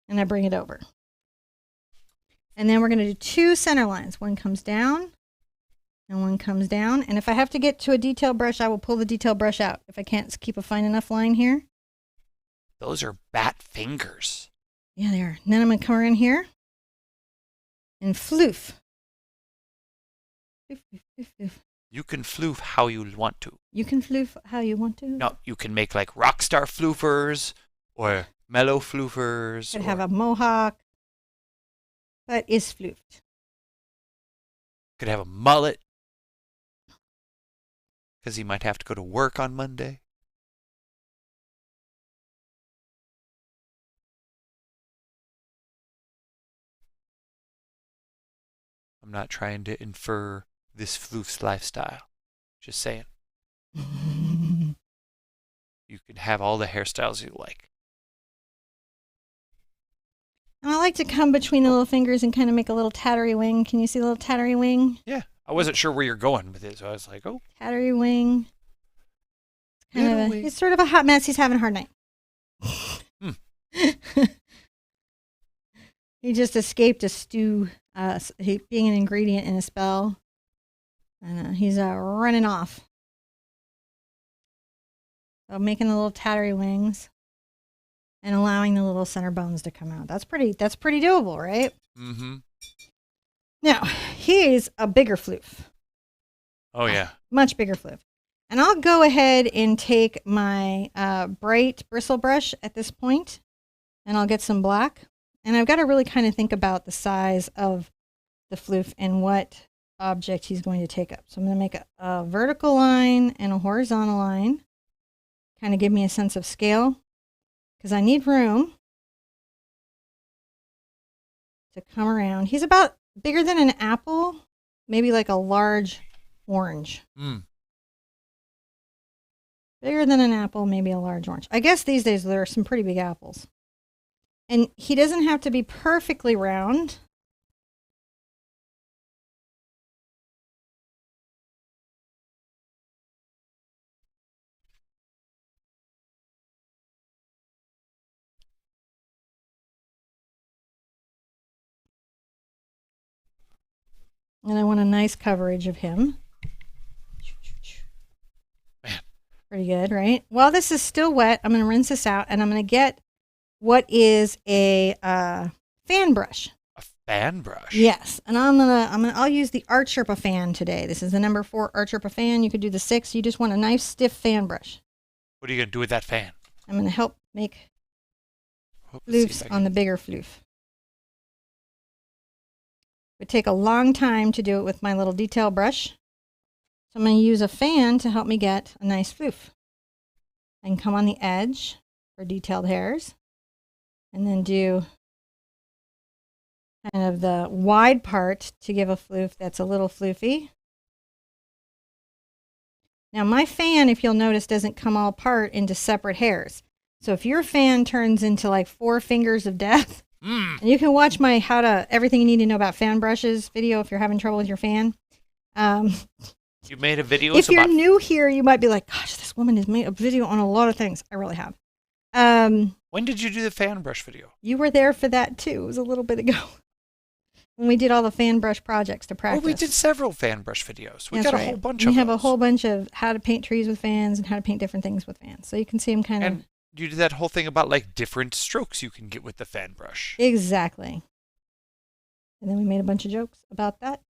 And I bring it over. And then we're going to do 2 center lines. One comes down and one comes down. And if I have to get to a detail brush, I will pull the detail brush out. If I can't keep a fine enough line here. Those are bat fingers. Yeah, they are. And then I'm going to come around here and floof. You You can floof how you want to. You can floof how you want to. No, you can make like rock star floofers or mellow floofers. Could have a mohawk, but is floofed. Could have a mullet because he might have to go to work on Monday. I'm not trying to infer this floof's lifestyle. Just saying. You can have all the hairstyles you like. And I like to come between the little fingers and kind of make a little tattery wing. Can you see the little tattery wing? Yeah. I wasn't sure where you're going with it, so I was like, oh. Tattery wing. It's sort of a hot mess. He's having a hard night. He just escaped a stew, being an ingredient in a spell. And he's running off. So making the little tattery wings and allowing the little center bones to come out. That's pretty doable, right? Mm-hmm. Now, he's a bigger floof. Oh, yeah. Much bigger floof. And I'll go ahead and take my bright bristle brush at this point, and I'll get some black. And I've got to really kind of think about the size of the floof and what object he's going to take up. So I'm going to make a vertical line and a horizontal line. Kind of give me a sense of scale, because I need room to come around. He's about bigger than an apple, maybe like a large orange. Bigger than an apple, maybe a large orange. I guess these days there are some pretty big apples. And he doesn't have to be perfectly round. And I want a nice coverage of him. Man. Pretty good, right? While this is still wet, I'm going to rinse this out, and I'm going to get what is a fan brush. A fan brush? Yes, and I'll use the Art Sherpa fan today. This is the number 4 Art Sherpa fan. You could do the 6. You just want a nice stiff fan brush. What are you going to do with that fan? I'm going to help make floofs on the bigger floof. It would take a long time to do it with my little detail brush. So I'm going to use a fan to help me get a nice floof. I can come on the edge for detailed hairs and then do kind of the wide part to give a floof that's a little floofy. Now my fan, if you'll notice, doesn't come all apart into separate hairs. So if your fan turns into like 4 fingers of death, and you can watch my everything you need to know about fan brushes video if you're having trouble with your fan. You made a video. If you're new here, you might be like, gosh, this woman has made a video on a lot of things. I really have. When did you do the fan brush video? You were there for that too. It was a little bit ago. When we did all the fan brush projects to practice. Oh, we did several fan brush videos. We That's got a right. whole bunch of We have those. a whole bunch of how to paint trees with fans and how to paint different things with fans. So you can see them kind of. You did that whole thing about like different strokes you can get with the fan brush. Exactly. And then we made a bunch of jokes about that.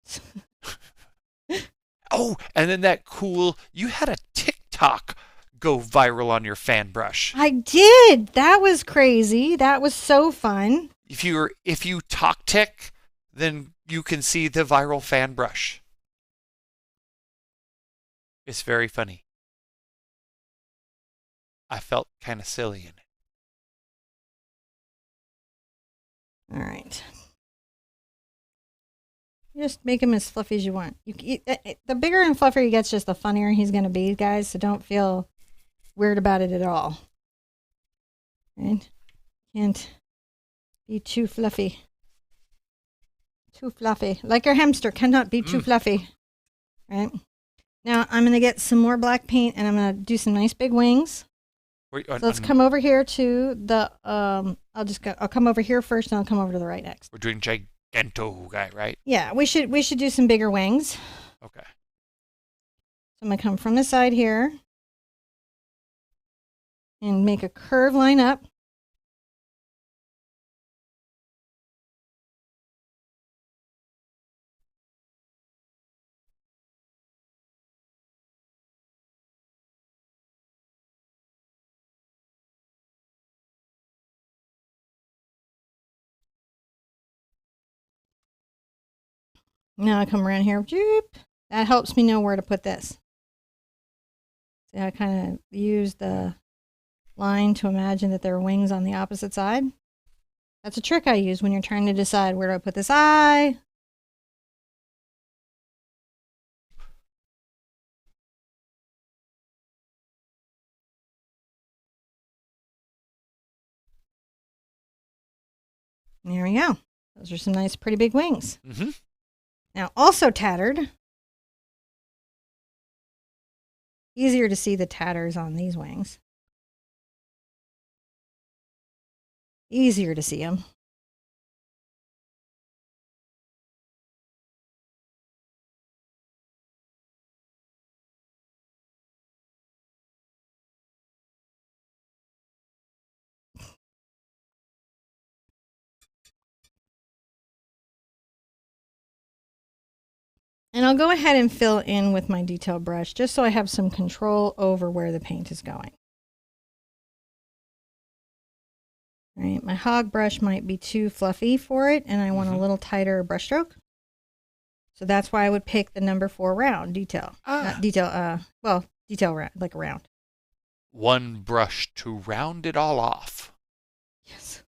Oh, and then that cool, you had a TikTok go viral on your fan brush. I did. That was crazy. That was so fun. If you talk tick, then you can see the viral fan brush. It's very funny. I felt kind of silly in it. All right. Just make him as fluffy as you want. The bigger and fluffier he gets, just the funnier he's going to be, guys. So don't feel weird about it at all. Right? Can't be too fluffy. Too fluffy. Like your hamster cannot be too fluffy. Right? Now I'm going to get some more black paint and I'm going to do some nice big wings. So let's come over here to the, I'll come over here first and I'll come over to the right next. We're doing Giganto guy, right? Yeah, we should do some bigger wings. Okay. So I'm going to come from the side here and make a curved line up. Now I come around here. Joop. That helps me know where to put this. See, I kind of use the line to imagine that there are wings on the opposite side. That's a trick I use when you're trying to decide where do I put this eye. There we go. Those are some nice, pretty big wings. Mm-hmm. Now, also tattered. Easier to see the tatters on these wings. Easier to see them. And I'll go ahead and fill in with my detail brush just so I have some control over where the paint is going. All right, my hog brush might be too fluffy for it, and I want a little tighter brush stroke. So that's why I would pick the number 4 round detail. Not detail, detail round, like a round. One brush to round it all off. Yes.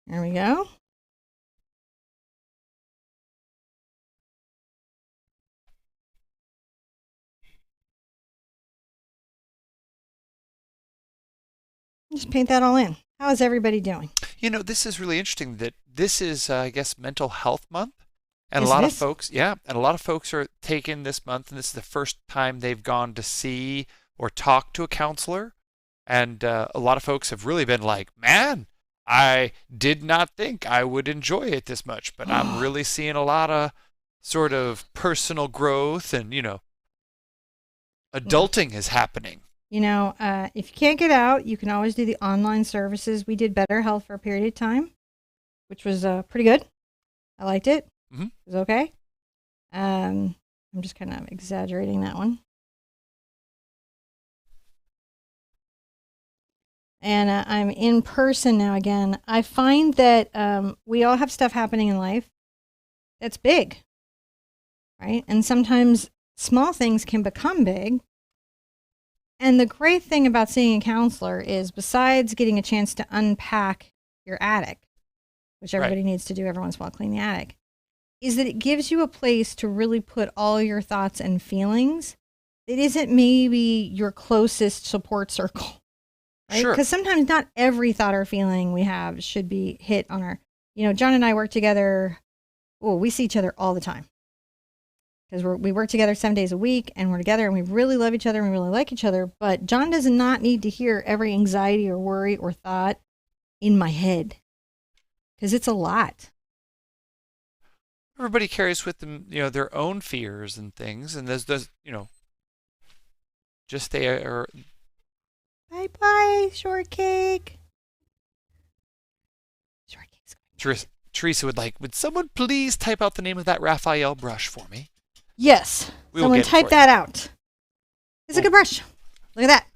There we go. Just paint that all in. How is everybody doing? You know, this is really interesting that this is, I guess, Mental Health Month. And Yes, a lot it of is. folks, yeah, and a lot of folks are taking this month, and this is the first time they've gone to see or talk to a counselor. And a lot of folks have really been like, man, I did not think I would enjoy it this much, but I'm really seeing a lot of sort of personal growth and, adulting is happening. You know, if you can't get out, you can always do the online services. We did BetterHealth for a period of time, which was pretty good. I liked it. Mm-hmm. It was okay. I'm just kind of exaggerating that one. And I'm in person now again. I find that we all have stuff happening in life that's big, right? And sometimes small things can become big. And the great thing about seeing a counselor is, besides getting a chance to unpack your attic, which everybody needs to do every once in a while, clean the attic, is that it gives you a place to really put all your thoughts and feelings. It isn't maybe your closest support circle, right? Sure. Because sometimes not every thought or feeling we have should be hit on our, John and I work together. Oh, we see each other all the time. Because we work together 7 days a week, and we're together, and we really love each other, and we really like each other. But John does not need to hear every anxiety or worry or thought in my head, because it's a lot. Everybody carries with them, their own fears and things, and there's just they are. Bye, shortcake. Shortcake's Teresa would someone please type out the name of that Raphael brush for me? Yes. Someone type that out. It's a good brush. Look at that.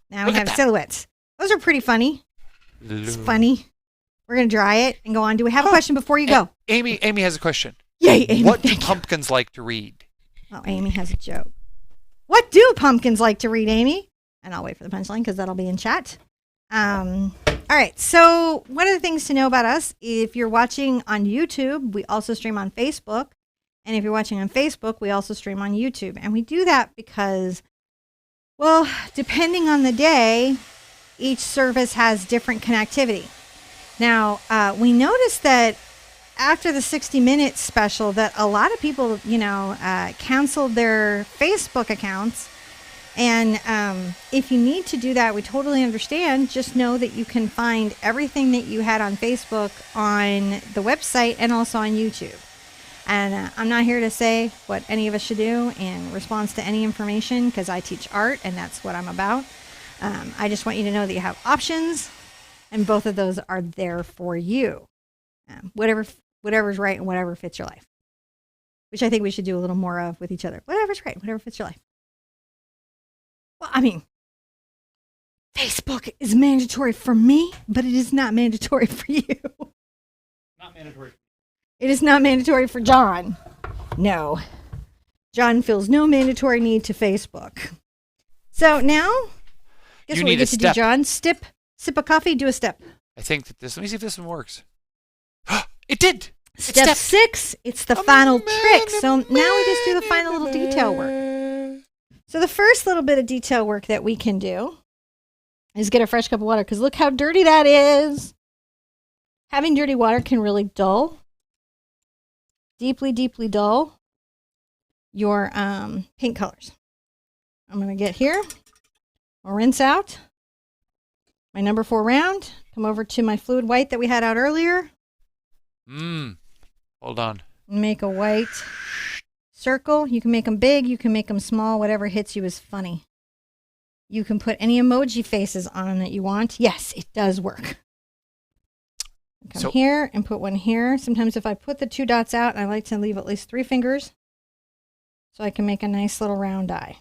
Now we have silhouettes. Those are pretty funny. It's funny. We're going to dry it and go on. Do we have a question before you go? Amy has a question. Yay, Amy. What do pumpkins like to read? Oh, Amy has a joke. What do pumpkins like to read, Amy? And I'll wait for the punchline because that'll be in chat. All right. So one of the things to know about us, if you're watching on YouTube, we also stream on Facebook. And if you're watching on Facebook, we also stream on YouTube. And we do that because, well, depending on the day, each service has different connectivity. Now, we noticed that after the 60 Minutes special that a lot of people, canceled their Facebook accounts. And if you need to do that, we totally understand. Just know that you can find everything that you had on Facebook on the website and also on YouTube. And I'm not here to say what any of us should do in response to any information, because I teach art and that's what I'm about. I just want you to know that you have options, and both of those are there for you. Whatever's right and whatever fits your life, which I think we should do a little more of with each other. Whatever's right, whatever fits your life. Well, I mean, Facebook is mandatory for me, but it is not mandatory for you. Not mandatory. It is not mandatory for John. No. John feels no mandatory need to Facebook. So now, guess what we get to do, John? Sip a coffee, do a step. I think that this, let me see if this one works. It did! Step 6, it's the final trick. So now we just do the final little detail work. So the first little bit of detail work that we can do is get a fresh cup of water, because look how dirty that is. Having dirty water can really dull, deeply, deeply dull your paint colors. I'm going to get here. I'll rinse out my number 4 round. Come over to my fluid white that we had out earlier. Hold on. Make a white circle. You can make them big. You can make them small. Whatever hits you is funny. You can put any emoji faces on them that you want. Yes, it does work. Come here and put one here. Sometimes if I put the 2 dots out, I like to leave at least 3 fingers so I can make a nice little round eye.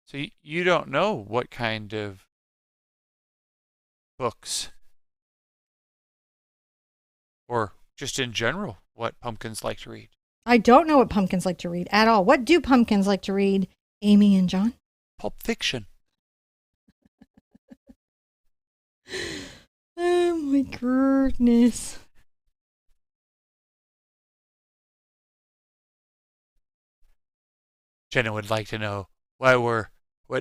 So you don't know what kind of books, or just in general, what pumpkins like to read? I don't know what pumpkins like to read at all. What do pumpkins like to read, Amy and John? Pulp Fiction. Oh my goodness. Jenna would like to know why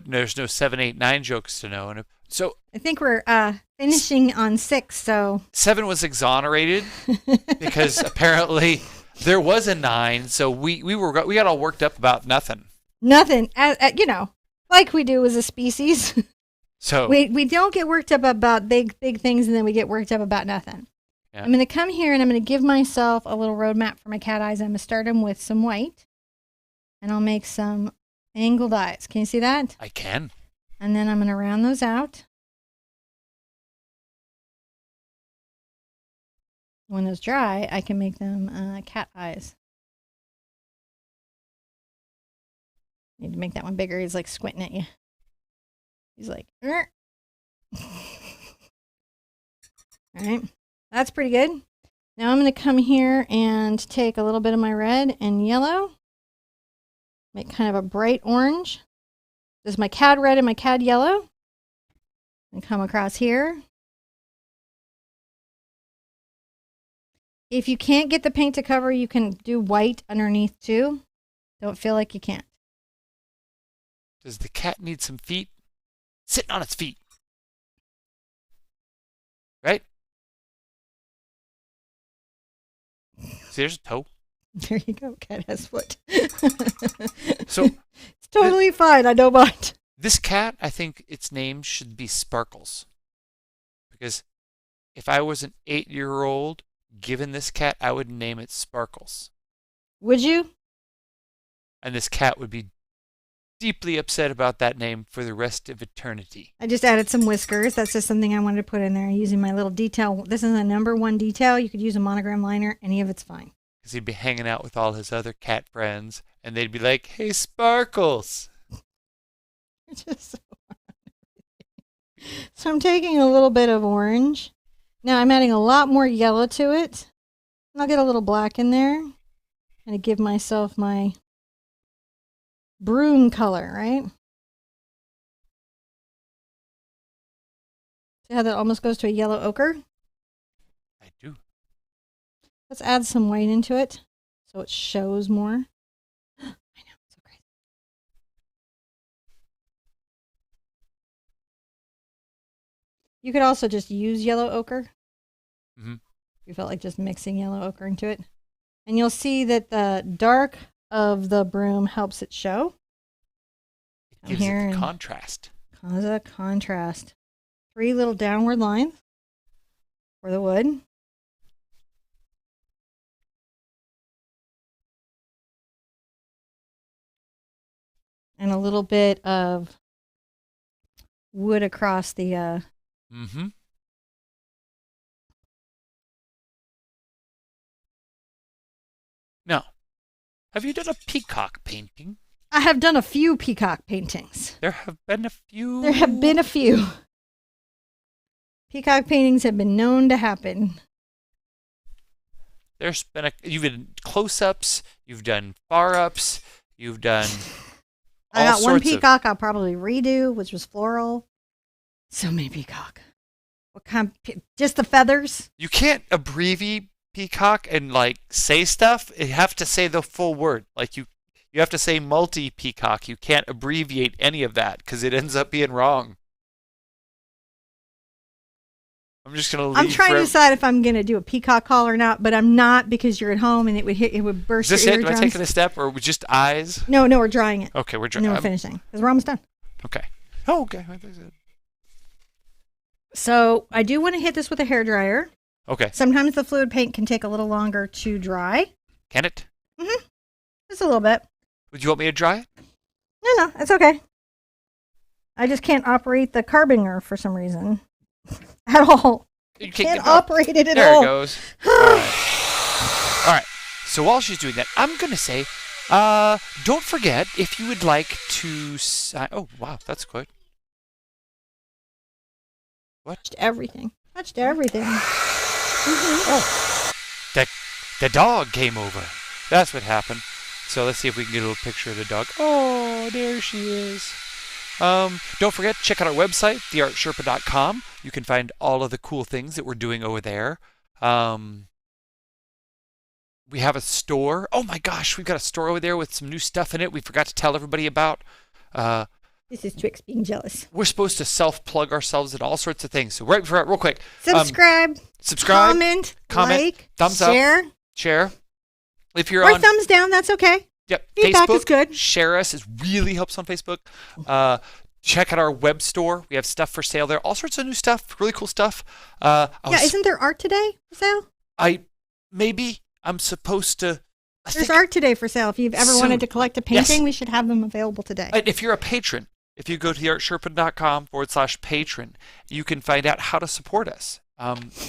there's no 7, 8, 9 jokes to know. And so I think we're finishing on 6, so 7 was exonerated because apparently there was a 9, so we got all worked up about nothing. Nothing, like we do as a species. So we don't get worked up about big things, and then we get worked up about nothing. Yeah. I'm going to come here and I'm going to give myself a little roadmap for my cat eyes. I'm going to start them with some white, and I'll make some angled eyes. Can you see that? I can. And then I'm going to round those out. When those dry, I can make them cat eyes. Need to make that one bigger. He's like squinting at you. He's like, all right, that's pretty good. Now I'm going to come here and take a little bit of my red and yellow, make kind of a bright orange. This is my cad red and my cad yellow, and come across here. If you can't get the paint to cover, you can do white underneath too. Don't feel like you can't. Does the cat need some feet? Sitting on its feet. Right? See, there's a toe. There you go. Cat has foot. So it's totally fine. I don't mind. This cat, I think its name should be Sparkles. Because if I was an 8-year-old given this cat, I would name it Sparkles. Would you? And this cat would be deeply upset about that name for the rest of eternity. I just added some whiskers. That's just something I wanted to put in there using my little detail. This is a number 1 detail. You could use a monogram liner. Any of it's fine. Because he'd be hanging out with all his other cat friends, and they'd be like, "Hey, Sparkles." It's just so I'm taking a little bit of orange. Now I'm adding a lot more yellow to it. And I'll get a little black in there. And give myself my Broom color, right? See how that almost goes to a yellow ochre? I do. Let's add some white into it so it shows more. I know, it's so crazy. You could also just use yellow ochre. Mm-hmm. You felt like just mixing yellow ochre into it. And you'll see that the dark of the broom helps it show. It gives it the contrast. Cause a contrast. 3 little downward lines for the wood. And a little bit of wood across the Mm-hmm. Now, have you done a peacock painting? I have done a few peacock paintings. There have been a few. There have been a few. Peacock paintings have been known to happen. There's been you've been close-ups, you've done far-ups, you've done all I got one sorts peacock I'll probably redo, which was floral. So many peacock. What kind? Just the feathers? You can't abbreviate peacock and like say stuff. You have to say the full word. Like you have to say multi-peacock. You can't abbreviate any of that because it ends up being wrong. I'm just gonna leave. I'm trying to decide if I'm gonna do a peacock call or not, but I'm not because you're at home and it would burst Is this your it? eardrums. Am I taking a step or just eyes? No, we're drying it. Okay, we're And drying. then we're finishing because we're almost done. Okay. Oh, okay. So I do want to hit this with a hairdryer. Okay. Sometimes the fluid paint can take a little longer to dry. Can it? Mm-hmm. Just a little bit. Would you want me to dry it? No, it's okay. I just can't operate the carbinger for some reason at all. You Can't operate it at there all. There it goes. All right. So while she's doing that, I'm going to say, don't forget, if you would like to sign... Oh, wow, that's good. What? Touched everything. Mm-hmm. Oh, the dog came over. That's what happened. So let's see if we can get a little picture of the dog. Oh, there she is. Don't forget, check out our website, theartsherpa.com. You can find all of the cool things that we're doing over there. We have a store. Oh my gosh, we've got a store over there with some new stuff in it we forgot to tell everybody about. This is Twix being jealous. We're supposed to self-plug ourselves in all sorts of things. So right before, real quick. Subscribe, comment, like, thumbs share. If you're or on thumbs down, that's okay. Yep. Feedback Facebook is good. Share us. It really helps on Facebook. Check out our web store. We have stuff for sale there. All sorts of new stuff. Really cool stuff. Isn't there art today for sale? I'm supposed to. There's art today for sale. If you've ever wanted to collect a painting, yes. We should have them available today. If you're a patron, if you go to theartsherpa.com/patron, you can find out how to support us.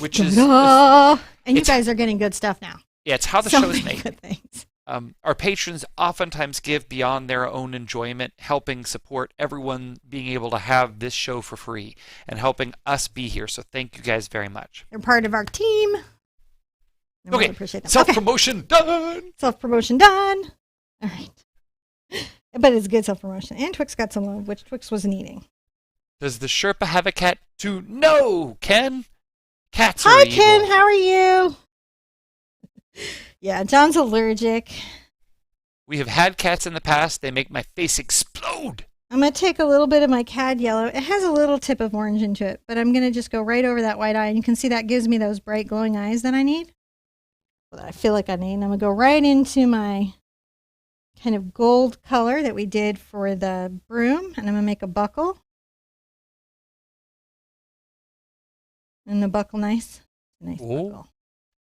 Which is. And you guys are getting good stuff now. Yeah, it's how the show is many made. Good things. Our patrons oftentimes give beyond their own enjoyment, helping support everyone being able to have this show for free and helping us be here. So thank you guys very much. They're part of our team. I Okay, really appreciate them. self-promotion done. Self-promotion done. All right. But it's good self-promotion. And Twix got some love, which Twix wasn't eating. Does the Sherpa have a cat too? No, Ken. Cats are evil. Hi, Ken. How are you? Yeah, John's allergic. We have had cats in the past. They make my face explode. I'm going to take a little bit of my cad yellow. It has a little tip of orange into it, but I'm going to just go right over that white eye. And you can see that gives me those bright glowing eyes that I need. That I feel like I need. And I'm going to go right into my kind of gold color that we did for the broom. And I'm going to make a buckle. And the buckle nice. Nice buckle.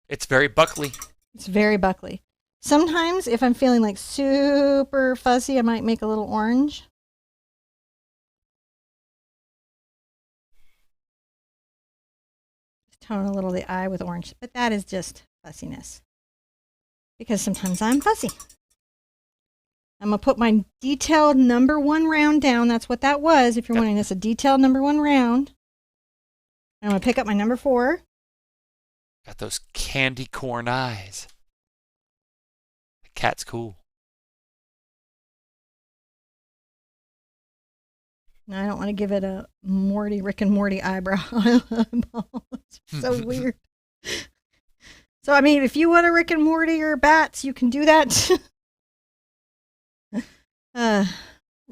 It's very buckly. It's very buckly. Sometimes if I'm feeling like super fuzzy, I might make a little orange. Just tone a little the eye with orange. But that is just fussiness. Because sometimes I'm fussy. I'm going to put my detailed number 1 round down. That's what that was. If you're wondering, that's a detailed number 1 round. I'm going to pick up my number 4. Got those candy corn eyes. The cat's cool. No, I don't want to give it a Rick and Morty eyebrow. It's so weird. So, I mean, if you want a Rick and Morty or bats, you can do that.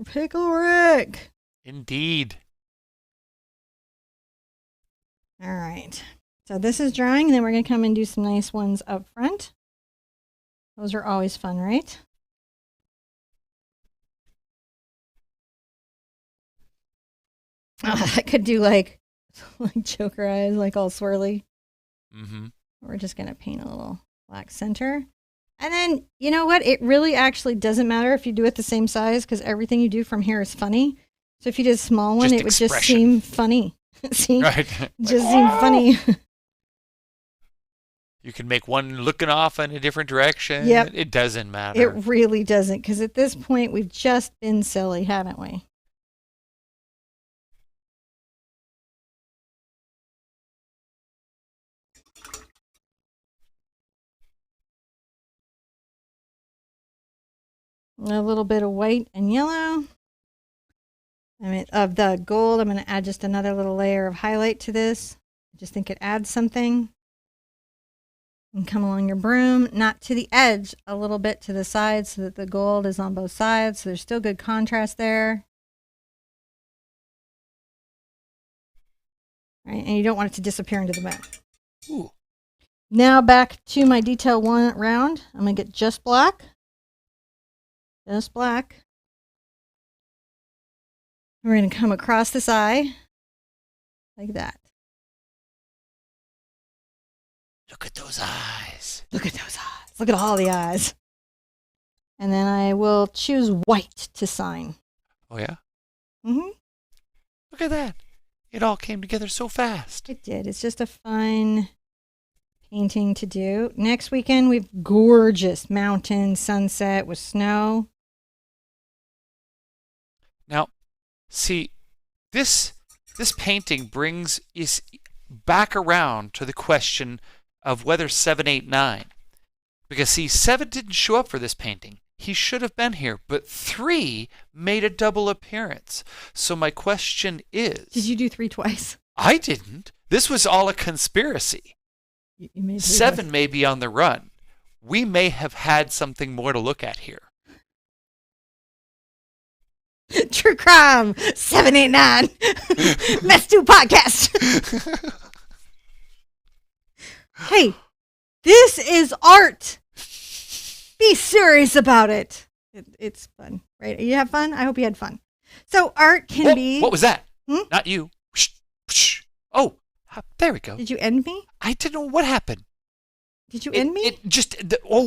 Pickle Rick. Indeed. All right. So this is drying, and then we're going to come and do some nice ones up front. Those are always fun, right? I could do like Joker eyes, like all swirly. Mm-hmm. We're just going to paint a little black center. And then, you know what? It really actually doesn't matter if you do it the same size because everything you do from here is funny. So if you did a small one, it would just seem funny. See? Right. Just seem funny. You can make one looking off in a different direction. Yep. It doesn't matter. It really doesn't, because at this point, we've just been silly, haven't we? A little bit of white and yellow. Of the gold, I'm going to add just another little layer of highlight to this. I just think it adds something. And come along your broom, not to the edge, a little bit to the side so that the gold is on both sides. So there's still good contrast there. Right, and you don't want it to disappear into the map. Ooh. Now back to my detail one round. I'm going to get just black. Just black. We're going to come across this eye like that. Look at those eyes. Look at those eyes. Look at all the eyes. And then I will choose white to sign. Oh, yeah? Mm-hmm. Look at that. It all came together so fast. It did. It's just a fun painting to do. Next weekend, we've gorgeous mountain sunset with snow. Now, see, this painting brings us back around to the question of whether 7, 8, 9. Because, see, 7 didn't show up for this painting. He should have been here, but 3 made a double appearance. So my question is... Did you do 3 twice? I didn't. This was all a conspiracy. You made 7 may be on the run. We may have had something more to look at here. True crime 789. Let's do podcast. Hey, this is art. Be serious about it. It's fun, right? You have fun? I hope you had fun. So art can be... What was that? Hmm? Not you. Oh, there we go. Did you end me? I didn't know what happened. Did you end me?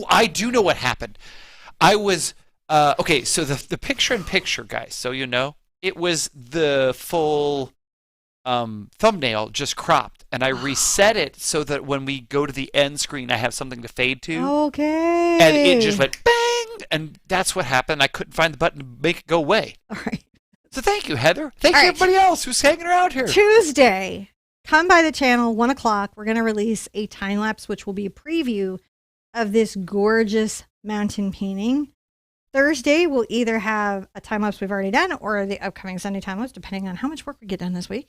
I do know what happened. I was... okay, so the picture-in-picture, guys, so you know, it was the full thumbnail just cropped, and I reset it so that when we go to the end screen, I have something to fade to. Okay. And it just went bang, and that's what happened. I couldn't find the button to make it go away. All right. So thank you, Heather. Thank you, everybody else who's hanging around here. Tuesday, come by the channel, 1 o'clock. We're going to release a time lapse, which will be a preview of this gorgeous mountain painting. Thursday, we'll either have a time lapse we've already done or the upcoming Sunday time lapse, depending on how much work we get done this week.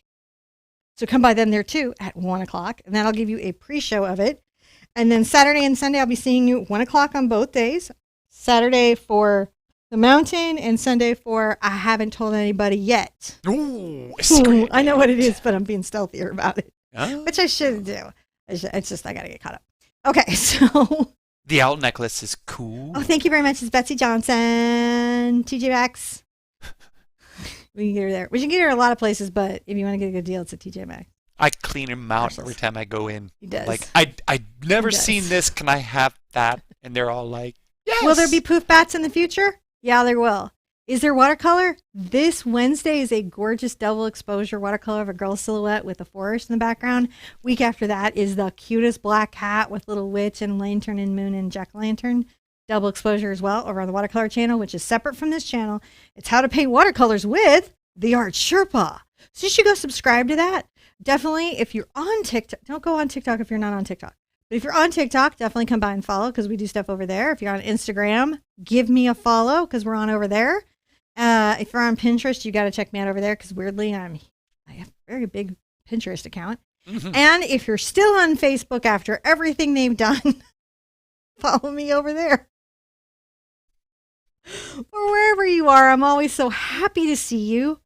So come by them there too at 1 o'clock, and then I'll give you a pre-show of it. And then Saturday and Sunday, I'll be seeing you at 1 o'clock on both days. Saturday for the mountain and Sunday for I haven't told anybody yet. Ooh, I know what it is, but I'm being stealthier about it, oh. which I should do. It's just I got to get caught up. Okay, so... The owl necklace is cool. Oh, thank you very much. It's Betsy Johnson, TJ Maxx. We can get her there. We can get her a lot of places, but if you want to get a good deal, it's at TJ Maxx. I clean him out every time I go in. He does. Like, I've never seen this. Can I have that? And they're all like, yes. Will there be poof bats in the future? Yeah, there will. Is there watercolor? This Wednesday is a gorgeous double exposure watercolor of a girl silhouette with a forest in the background. Week after that is the cutest black cat with little witch and lantern and moon and jack-o'-lantern. Double exposure as well over on the watercolor channel, which is separate from this channel. It's how to paint watercolors with the Art Sherpa. So you should go subscribe to that. Definitely, if you're on TikTok, don't go on TikTok if you're not on TikTok. But if you're on TikTok, definitely come by and follow because we do stuff over there. If you're on Instagram, give me a follow because we're on over there. If you're on Pinterest, you got to check me out over there because weirdly, I have a very big Pinterest account. Mm-hmm. And if you're still on Facebook after everything they've done, follow me over there. Or wherever you are, I'm always so happy to see you.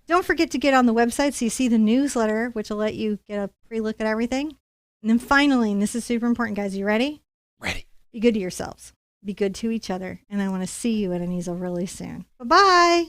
Don't forget to get on the website so you see the newsletter, which will let you get a pre-look at everything. And then finally, and this is super important, guys, you ready? Ready. Be good to yourselves. Be good to each other. And I want to see you at an easel really soon. Bye-bye.